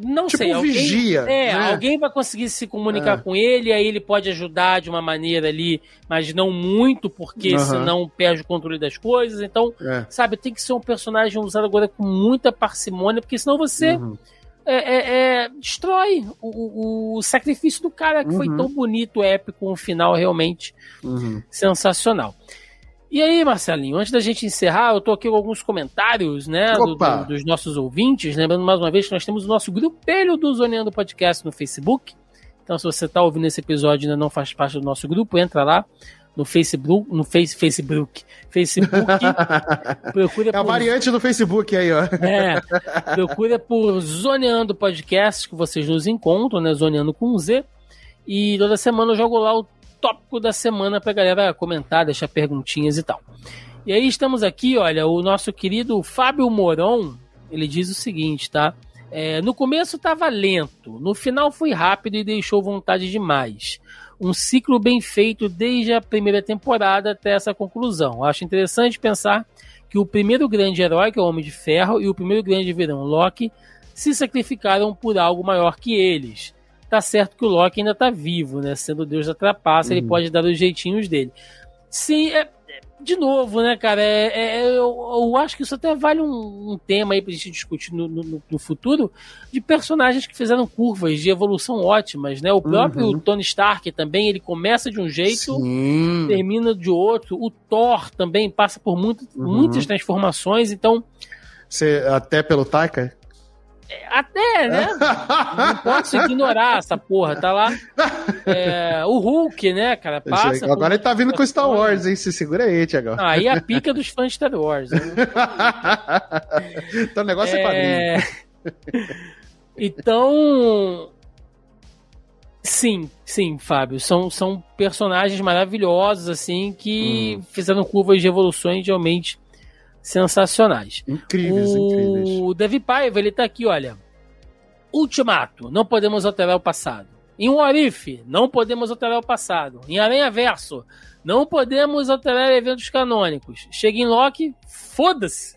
S2: Não
S3: tipo
S2: sei. Alguém,
S3: vigia. Né?
S2: Alguém vai conseguir se comunicar com ele, aí ele pode ajudar de uma maneira ali, mas não muito, porque senão perde o controle das coisas. Então, sabe, tem que ser um personagem usado agora com muita parcimônia, porque senão você... destrói o sacrifício do cara, que foi tão bonito, épico, um final realmente sensacional. E aí, Marcelinho, antes da gente encerrar, eu tô aqui com alguns comentários, né, dos nossos ouvintes, lembrando mais uma vez que nós temos o nosso grupelho do Zoneando Podcast no Facebook. Então, se você tá ouvindo esse episódio e ainda não faz parte do nosso grupo, entra lá no Facebook, procura
S3: a variante do Facebook aí, ó.
S2: Procura por Zoneando Podcast, que vocês nos encontram, né, Zoneando com Z, e toda semana eu jogo lá o tópico da semana pra galera comentar, deixar perguntinhas e tal. E aí estamos aqui, olha, o nosso querido Fábio Moron, ele diz o seguinte, tá? No começo tava lento, no final foi rápido e deixou vontade demais. Um ciclo bem feito desde a primeira temporada até essa conclusão. Acho interessante pensar que o primeiro grande herói, que é o Homem de Ferro, e o primeiro grande vilão, Loki, se sacrificaram por algo maior que eles. Tá certo que o Loki ainda tá vivo, né? Sendo o Deus da trapaça, ele pode dar os jeitinhos dele. Sim, de novo, né, cara? Eu acho que isso até vale um tema aí pra gente discutir no futuro, de personagens que fizeram curvas de evolução ótimas, né? O próprio Tony Stark também, ele começa de um jeito, termina de outro. O Thor também passa por muitas transformações, então...
S3: Até pelo Taika?
S2: Até, né? Não posso ignorar essa porra, tá lá. O Hulk, né, cara? Passa.
S3: Agora ele tá vindo com Star Wars, hein? Se segura aí, Thiago.
S2: Aí a pica dos fãs de Star Wars. Né?
S3: Então o negócio é quadrinho.
S2: Então. Sim, Fábio. São personagens maravilhosos, assim, que fizeram curvas de evoluções realmente sensacionais.
S3: Incríveis.
S2: O Davi Paiva, ele tá aqui, olha. Ultimato, não podemos alterar o passado. Em What If, não podemos alterar o passado. Em Aranha Verso, não podemos alterar eventos canônicos. Chega em Loki, foda-se.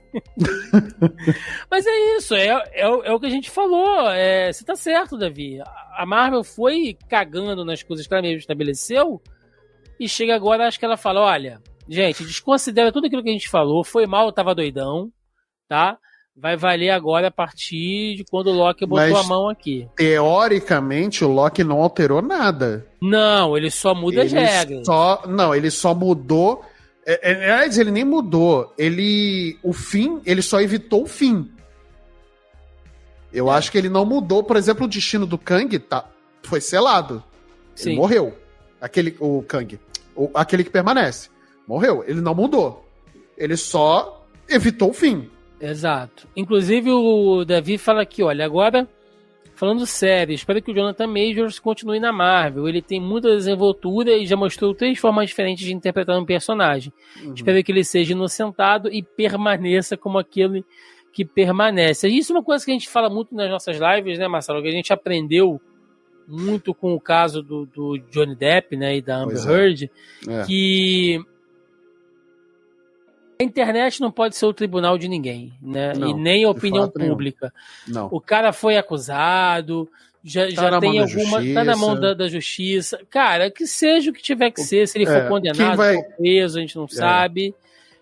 S2: Mas é isso, é o que a gente falou. Você tá certo, Davi. A Marvel foi cagando nas coisas que ela mesmo estabeleceu e chega agora, acho que ela fala, olha, gente, desconsidera tudo aquilo que a gente falou, foi mal, eu tava doidão, tá? Vai valer agora a partir de quando o Loki botou a mão aqui.
S3: Teoricamente, o Loki não alterou nada.
S2: Não, ele só muda as regras.
S3: Ele só mudou. Aliás, ele nem mudou. Ele só evitou o fim. Eu acho que ele não mudou. Por exemplo, o destino do Kang foi selado. Sim. Ele morreu. O Kang. Aquele que permanece. Morreu. Ele não mudou. Ele só evitou o fim.
S2: Exato. Inclusive o Davi fala aqui, olha, agora, falando sério, espero que o Jonathan Majors continue na Marvel. Ele tem muita desenvoltura e já mostrou 3 formas diferentes de interpretar um personagem. Espero que ele seja inocentado e permaneça como aquele que permanece. Isso é uma coisa que a gente fala muito nas nossas lives, né, Marcelo? Que a gente aprendeu muito com o caso do Johnny Depp, né, e da Amber Heard, que a internet não pode ser o tribunal de ninguém, né? Não, e nem a opinião pública.
S3: Não.
S2: O cara foi acusado, já tem alguma. Tá na mão da justiça. Cara, que seja o que tiver que ser, se ele for condenado, for preso, a gente não sabe.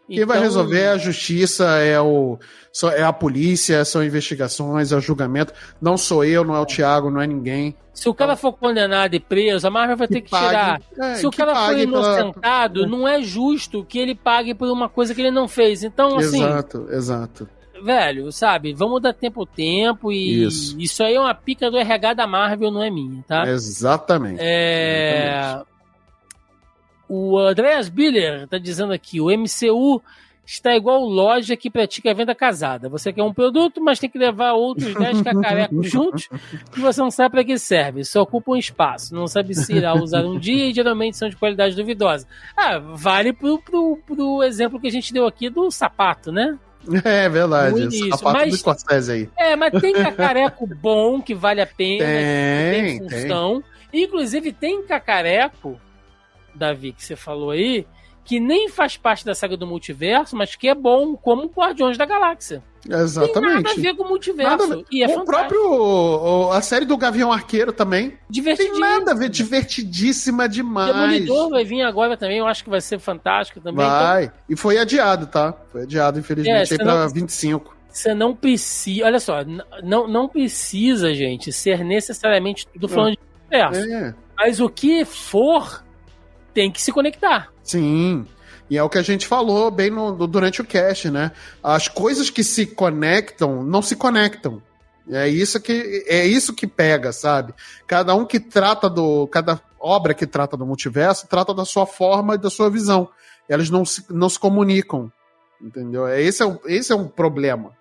S3: Quem vai resolver é a justiça, é a polícia, são investigações, é o julgamento. Não sou eu, não é o Thiago, não é ninguém.
S2: Se o cara for condenado e preso, a Marvel vai ter que tirar. Se o cara for inocentado, não é justo que ele pague por uma coisa que ele não fez. Então, assim...
S3: Exato.
S2: Velho, sabe, vamos dar tempo ao tempo e isso aí é uma pica do RH da Marvel, não é minha, tá?
S3: Exatamente.
S2: O Andreas Biller tá dizendo aqui, o MCU está igual loja que pratica a venda casada. Você quer um produto, mas tem que levar outros 10 cacarecos juntos que você não sabe para que serve. Só ocupa um espaço. Não sabe se irá usar um dia e geralmente são de qualidade duvidosa. Vale pro exemplo que a gente deu aqui do sapato, né?
S3: É verdade, o sapato do Scorsese aí.
S2: Mas tem cacareco bom que vale a pena, tem função. Inclusive tem cacareco, Davi, que você falou aí, que nem faz parte da saga do multiverso, mas que é bom, como Guardiões da Galáxia.
S3: Exatamente.
S2: Tem nada a ver com o multiverso. E é
S3: o próprio... A série do Gavião Arqueiro também.
S2: Divertidíssima.
S3: Tem nada a ver. Divertidíssima demais.
S2: Demolidor vai vir agora também. Eu acho que vai ser fantástico também.
S3: Vai. Então... E foi adiado, tá? Foi adiado, infelizmente, aí pra 25.
S2: Você não precisa... Olha só. Não precisa, gente, ser necessariamente tudo falando de multiverso. Mas o que for... tem que se conectar.
S3: Sim, e é o que a gente falou bem durante o cast, né? As coisas que se conectam, não se conectam. É isso que pega, sabe? Cada obra que trata do multiverso trata da sua forma e da sua visão. Elas não se comunicam, entendeu? Esse é um problema.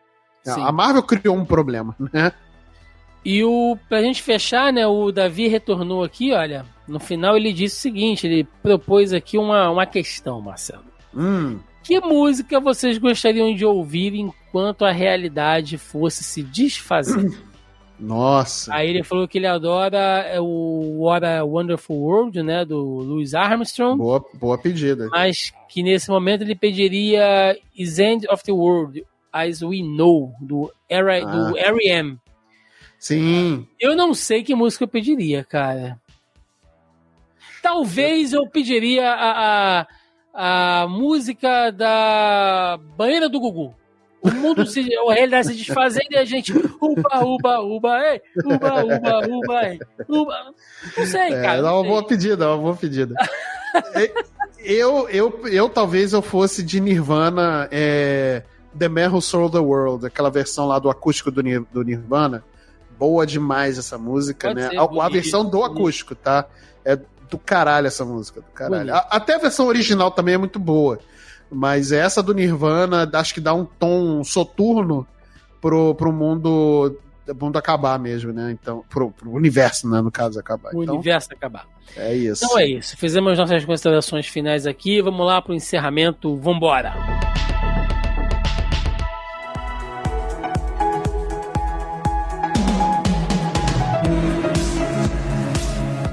S3: Sim. A Marvel criou um problema, né?
S2: E pra gente fechar, né, o Davi retornou aqui, olha, no final ele disse o seguinte, ele propôs aqui uma questão, Marcelo. Que música vocês gostariam de ouvir enquanto a realidade fosse se desfazer?
S3: Nossa!
S2: Aí ele falou que ele adora o What a Wonderful World, né, do Louis Armstrong.
S3: Boa pedida.
S2: Mas que nesse momento ele pediria Is End of the World, As We Know, do R.E.M.
S3: Sim.
S2: Eu não sei que música eu pediria, cara. Talvez eu pediria a música da banheira do Gugu. O mundo a realidade se desfazendo e a gente uba, uba, uba, ei, uba, uba, uba, ei, uba. Não sei, cara.
S3: Dá uma boa pedida. eu talvez eu fosse de Nirvana, The Man Who Sold the World, aquela versão lá do acústico do Nirvana. Boa demais essa música, pode, né? A versão do acústico, tá? É do caralho essa música, do caralho. Até a versão original também é muito boa. Mas essa do Nirvana, acho que dá um tom soturno pro mundo acabar mesmo, né? Então, pro universo, né? No caso, acabar.
S2: O universo acabar.
S3: É isso.
S2: Então é isso. Fizemos nossas considerações finais aqui. Vamos lá pro encerramento. Vambora!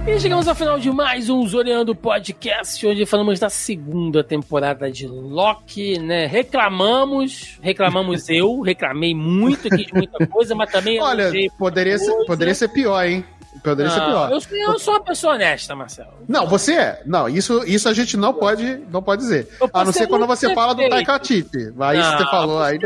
S2: E chegamos ao final de mais um Zoreando Podcast, onde falamos da segunda temporada de Loki, né? Reclamei muito aqui de muita coisa, mas também...
S3: Olha, poderia ser pior, hein? Poderia ser pior.
S2: Eu sou uma pessoa honesta, Marcelo.
S3: Não, você é. Não, isso a gente não pode dizer. A não ser quando você fala do Taika Waititi. Aí você falou aí.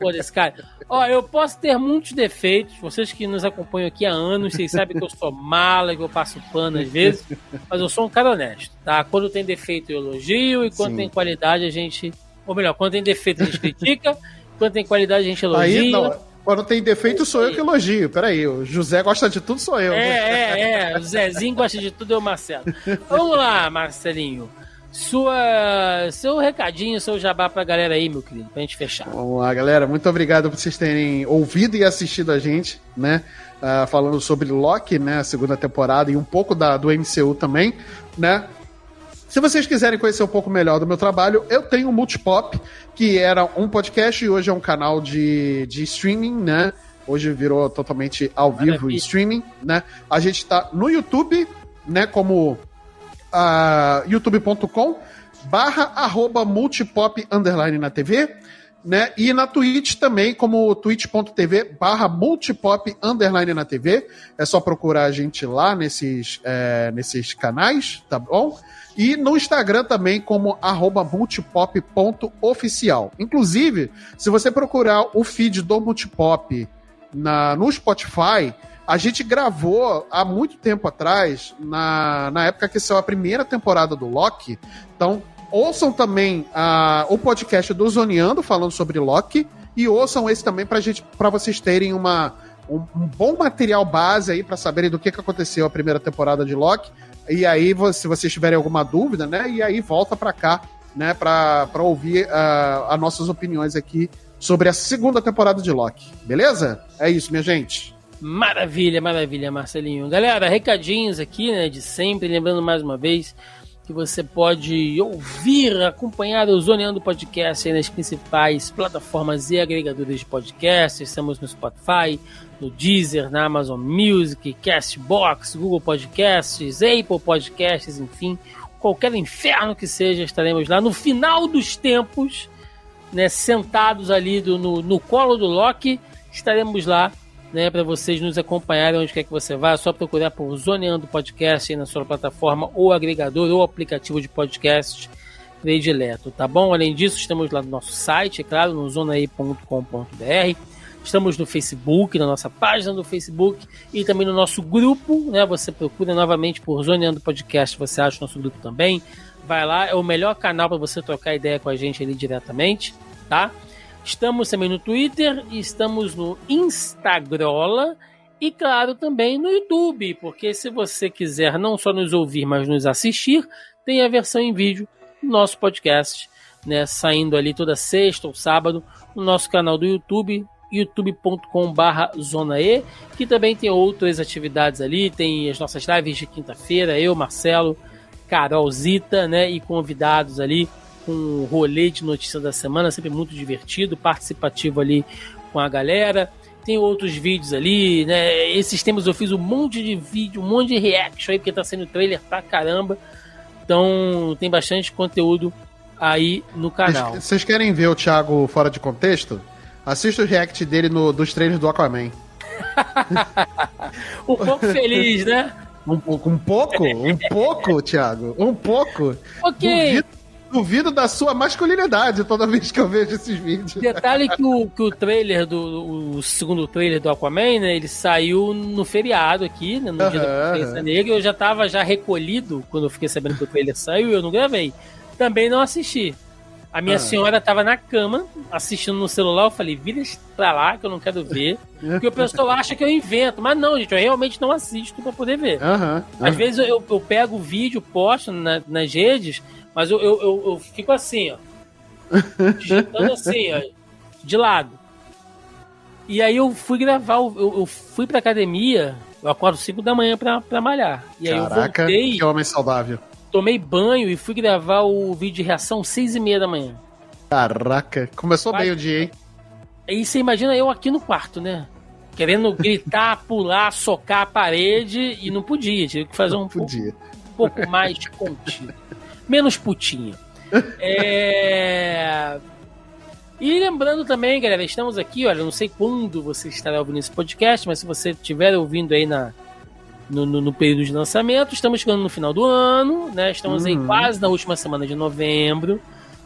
S2: Pô, desse cara. Ó, eu posso ter muitos defeitos. Vocês que nos acompanham aqui há anos, vocês sabem que eu sou mala, que eu passo pano às vezes. Mas eu sou um cara honesto, tá? Quando tem defeito eu elogio e quando tem qualidade a gente... Ou melhor, quando tem defeito a gente critica, quando tem qualidade a gente elogia.
S3: Aí não... Quando tem defeito, sou eu que elogio. Peraí, o José gosta de tudo, sou eu.
S2: O Zezinho gosta de tudo, é o Marcelo. Vamos lá, Marcelinho. Seu recadinho, seu jabá pra galera aí, meu querido, pra gente fechar.
S3: Vamos lá, galera. Muito obrigado por vocês terem ouvido e assistido a gente, né? Falando sobre Loki, né? A segunda temporada e um pouco do MCU também, né? Se vocês quiserem conhecer um pouco melhor do meu trabalho, eu tenho o Multipop, que era um podcast e hoje é um canal de streaming, né? Hoje virou totalmente ao vivo em streaming, né? A gente tá no YouTube, né? Como youtube.com/multipop_ na TV, né? E na Twitch também, como twitch.tv/multipop_ na TV. É só procurar a gente lá nesses canais, tá bom? E no Instagram também como @multipop.oficial. Inclusive, se você procurar o feed do Multipop no Spotify, a gente gravou há muito tempo atrás, na época que saiu a primeira temporada do Loki. Então, ouçam também o podcast do Zoneando, falando sobre Loki, e ouçam esse também para vocês terem um bom material base aí para saberem do que aconteceu a primeira temporada de Loki. E aí, se vocês tiverem alguma dúvida, né? E aí volta pra cá né, pra ouvir as nossas opiniões aqui sobre a segunda temporada de Loki. Beleza? É isso, minha gente.
S2: Maravilha, maravilha, Marcelinho. Galera, recadinhos aqui, né, de sempre. Lembrando mais uma vez que você pode ouvir, acompanhar o Zoneando Podcast aí nas principais plataformas e agregadores de podcast. Estamos no Spotify, no Deezer, na Amazon Music, Castbox, Google Podcasts, Apple Podcasts, enfim, qualquer inferno que seja, estaremos lá no final dos tempos, né, sentados ali no colo do Loki. Estaremos lá, né, para vocês nos acompanharem onde quer que você vá. É só procurar por Zoneando Podcast aí na sua plataforma ou agregador ou aplicativo de podcast predileto, tá bom? Além disso, estamos lá no nosso site, é claro, no zonae.com.br. Estamos no Facebook, na nossa página do Facebook e também no nosso grupo, né? Você procura novamente por Zoneando Podcast, você acha o nosso grupo também. Vai lá, é o melhor canal para você trocar ideia com a gente ali diretamente, tá? Estamos também no Twitter, estamos no Instagram e, claro, também no YouTube, porque se você quiser não só nos ouvir, mas nos assistir, tem a versão em vídeo do nosso podcast, né, saindo ali toda sexta ou sábado no nosso canal do YouTube, youtube.com/zonae, que também tem outras atividades ali, tem as nossas lives de quinta-feira, eu, Marcelo, Carolzita, né, e convidados ali, com um rolê de notícias da semana, sempre muito divertido, participativo ali com a galera. Tem outros vídeos ali, né? Esses tempos eu fiz um monte de vídeo, um monte de reaction aí, porque tá saindo trailer pra caramba. Então tem bastante conteúdo aí no canal.
S3: Vocês querem ver o Thiago fora de contexto? Assista o react dele dos trailers do Aquaman.
S2: Um pouco feliz, né?
S3: Um pouco, Thiago. Um pouco.
S2: Ok.
S3: Duvido da sua masculinidade toda vez que eu vejo esses vídeos.
S2: Detalhe que o trailer o segundo trailer do Aquaman, né, ele saiu no feriado aqui, né, no dia da Consciência Negra. Eu já tava recolhido quando eu fiquei sabendo que o trailer saiu e eu não gravei. Também não assisti. A minha senhora tava na cama, assistindo no celular. Eu falei, vira pra lá que eu não quero ver. Porque o pessoal acha que eu invento. Mas não, gente, eu realmente não assisto pra poder ver. Às vezes eu pego o vídeo, posto nas redes, mas eu fico assim, ó. Digitando assim, ó. De lado. E aí eu fui gravar, eu fui pra academia, eu acordo 5 da manhã pra malhar. E aí
S3: Caraca,
S2: eu voltei.
S3: Que homem saudável.
S2: Tomei banho e fui gravar o vídeo de reação 6:30 da manhã.
S3: Caraca, começou bem o dia, hein?
S2: Aí você imagina eu aqui no quarto, né? Querendo gritar, pular, socar a parede e não podia. Tive que fazer um pouco mais contido. Menos putinha. E lembrando também, galera, estamos aqui, olha, não sei quando você estará ouvindo esse podcast, mas se você estiver ouvindo aí no período de lançamento, estamos chegando no final do ano, né? Estamos aí quase na última semana de novembro.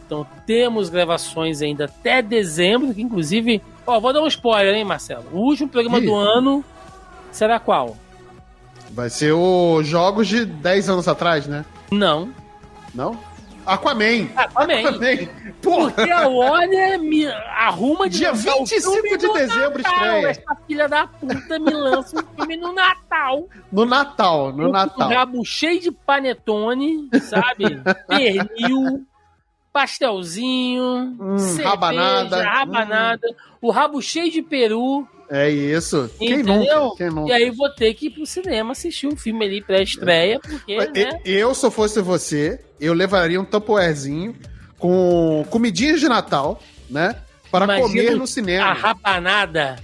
S2: Então temos gravações ainda até dezembro, que inclusive... vou dar um spoiler, hein, Marcelo? O último programa do ano será qual?
S3: Vai ser os jogos de 10 anos atrás, né?
S2: Não?
S3: Aquaman.
S2: Porra. Porque a Warner me arruma de
S3: dia 25 de dezembro estreia.
S2: Essa filha da puta me lança um filme no Natal.
S3: No Natal.
S2: Um rabo cheio de panetone, sabe? Pernil, pastelzinho, cerveja, rabanada, o rabo cheio de peru.
S3: É isso.
S2: Entendeu?
S3: Quem nunca?
S2: E aí vou ter que ir pro cinema assistir um filme ali pré-estreia, porque, né?
S3: Eu, se eu fosse você, eu levaria um tupperwarezinho com comidinhas de Natal, né? Para comer no cinema.
S2: A rabanada.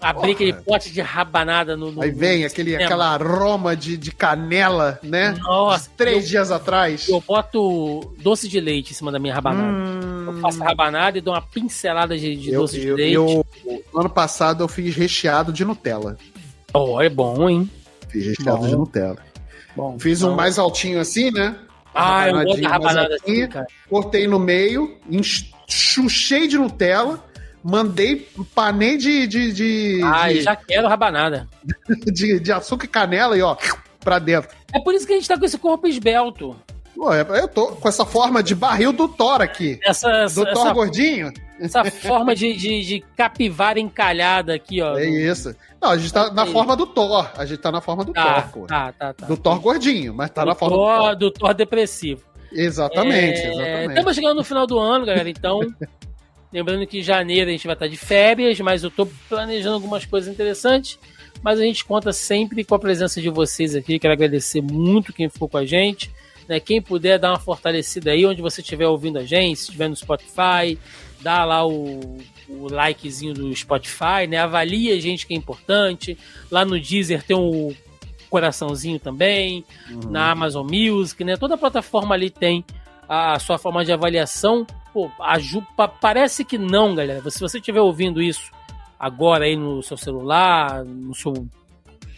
S2: Abrir aquele pote de rabanada no
S3: Aí vem aquela aroma de canela, né?
S2: Nossa.
S3: 3 dias atrás.
S2: Eu boto doce de leite em cima da minha rabanada. Eu faço a rabanada e dou uma pincelada de doce de leite.
S3: No ano passado eu fiz recheado de Nutella.
S2: É bom, hein?
S3: Fiz recheado de Nutella.
S2: Bom,
S3: fiz um mais altinho assim, né?
S2: Eu gosto da rabanada assim, cara.
S3: Cortei no meio, enxuchei de Nutella, mandei panê
S2: já quero rabanada.
S3: de açúcar e canela e pra dentro.
S2: É por isso que a gente tá com esse corpo esbelto.
S3: Eu tô com essa forma de barril do Thor aqui. Do Thor gordinho.
S2: Essa forma de capivara encalhada aqui, ó.
S3: É isso. Não, a gente tá na forma do Thor. A gente tá na forma do Thor, pô.
S2: Tá.
S3: Do Thor gordinho, mas tá na forma do Thor.
S2: Do Thor depressivo.
S3: Exatamente.
S2: Estamos chegando no final do ano, galera, então... Lembrando que em janeiro a gente vai estar de férias, mas eu estou planejando algumas coisas interessantes. Mas a gente conta sempre com a presença de vocês aqui. Quero agradecer muito quem ficou com a gente. Né? Quem puder dar uma fortalecida aí, onde você estiver ouvindo a gente, se estiver no Spotify, dá lá o likezinho do Spotify, né? Avalia a gente, que é importante. Lá no Deezer tem um coraçãozinho também. Na Amazon Music, né? Toda plataforma ali tem a sua forma de avaliação. Pô, parece que não, galera. Se você estiver ouvindo isso agora aí no seu celular, no seu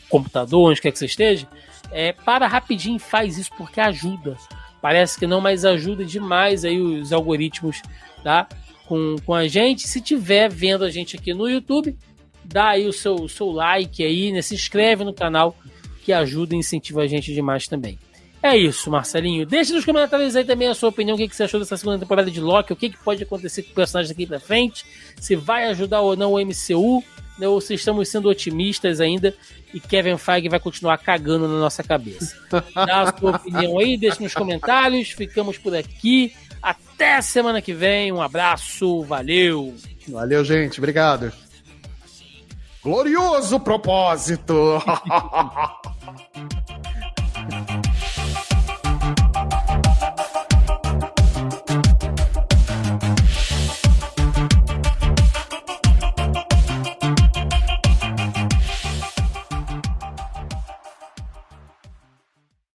S2: computador, onde quer que você esteja, para rapidinho e faz isso, porque ajuda. Parece que não, mas ajuda demais aí os algoritmos, tá? Com a gente. Se tiver vendo a gente aqui no YouTube, dá aí o seu like aí, né? Se inscreve no canal, que ajuda e incentiva a gente demais também. É isso, Marcelinho. Deixe nos comentários aí também a sua opinião, o que você achou dessa segunda temporada de Loki, o que pode acontecer com o personagem daqui pra frente, se vai ajudar ou não o MCU, né, ou se estamos sendo otimistas ainda e Kevin Feige vai continuar cagando na nossa cabeça. Dá a sua opinião aí, deixe nos comentários, ficamos por aqui. Até semana que vem, um abraço, valeu!
S3: Valeu, gente, obrigado. Glorioso propósito!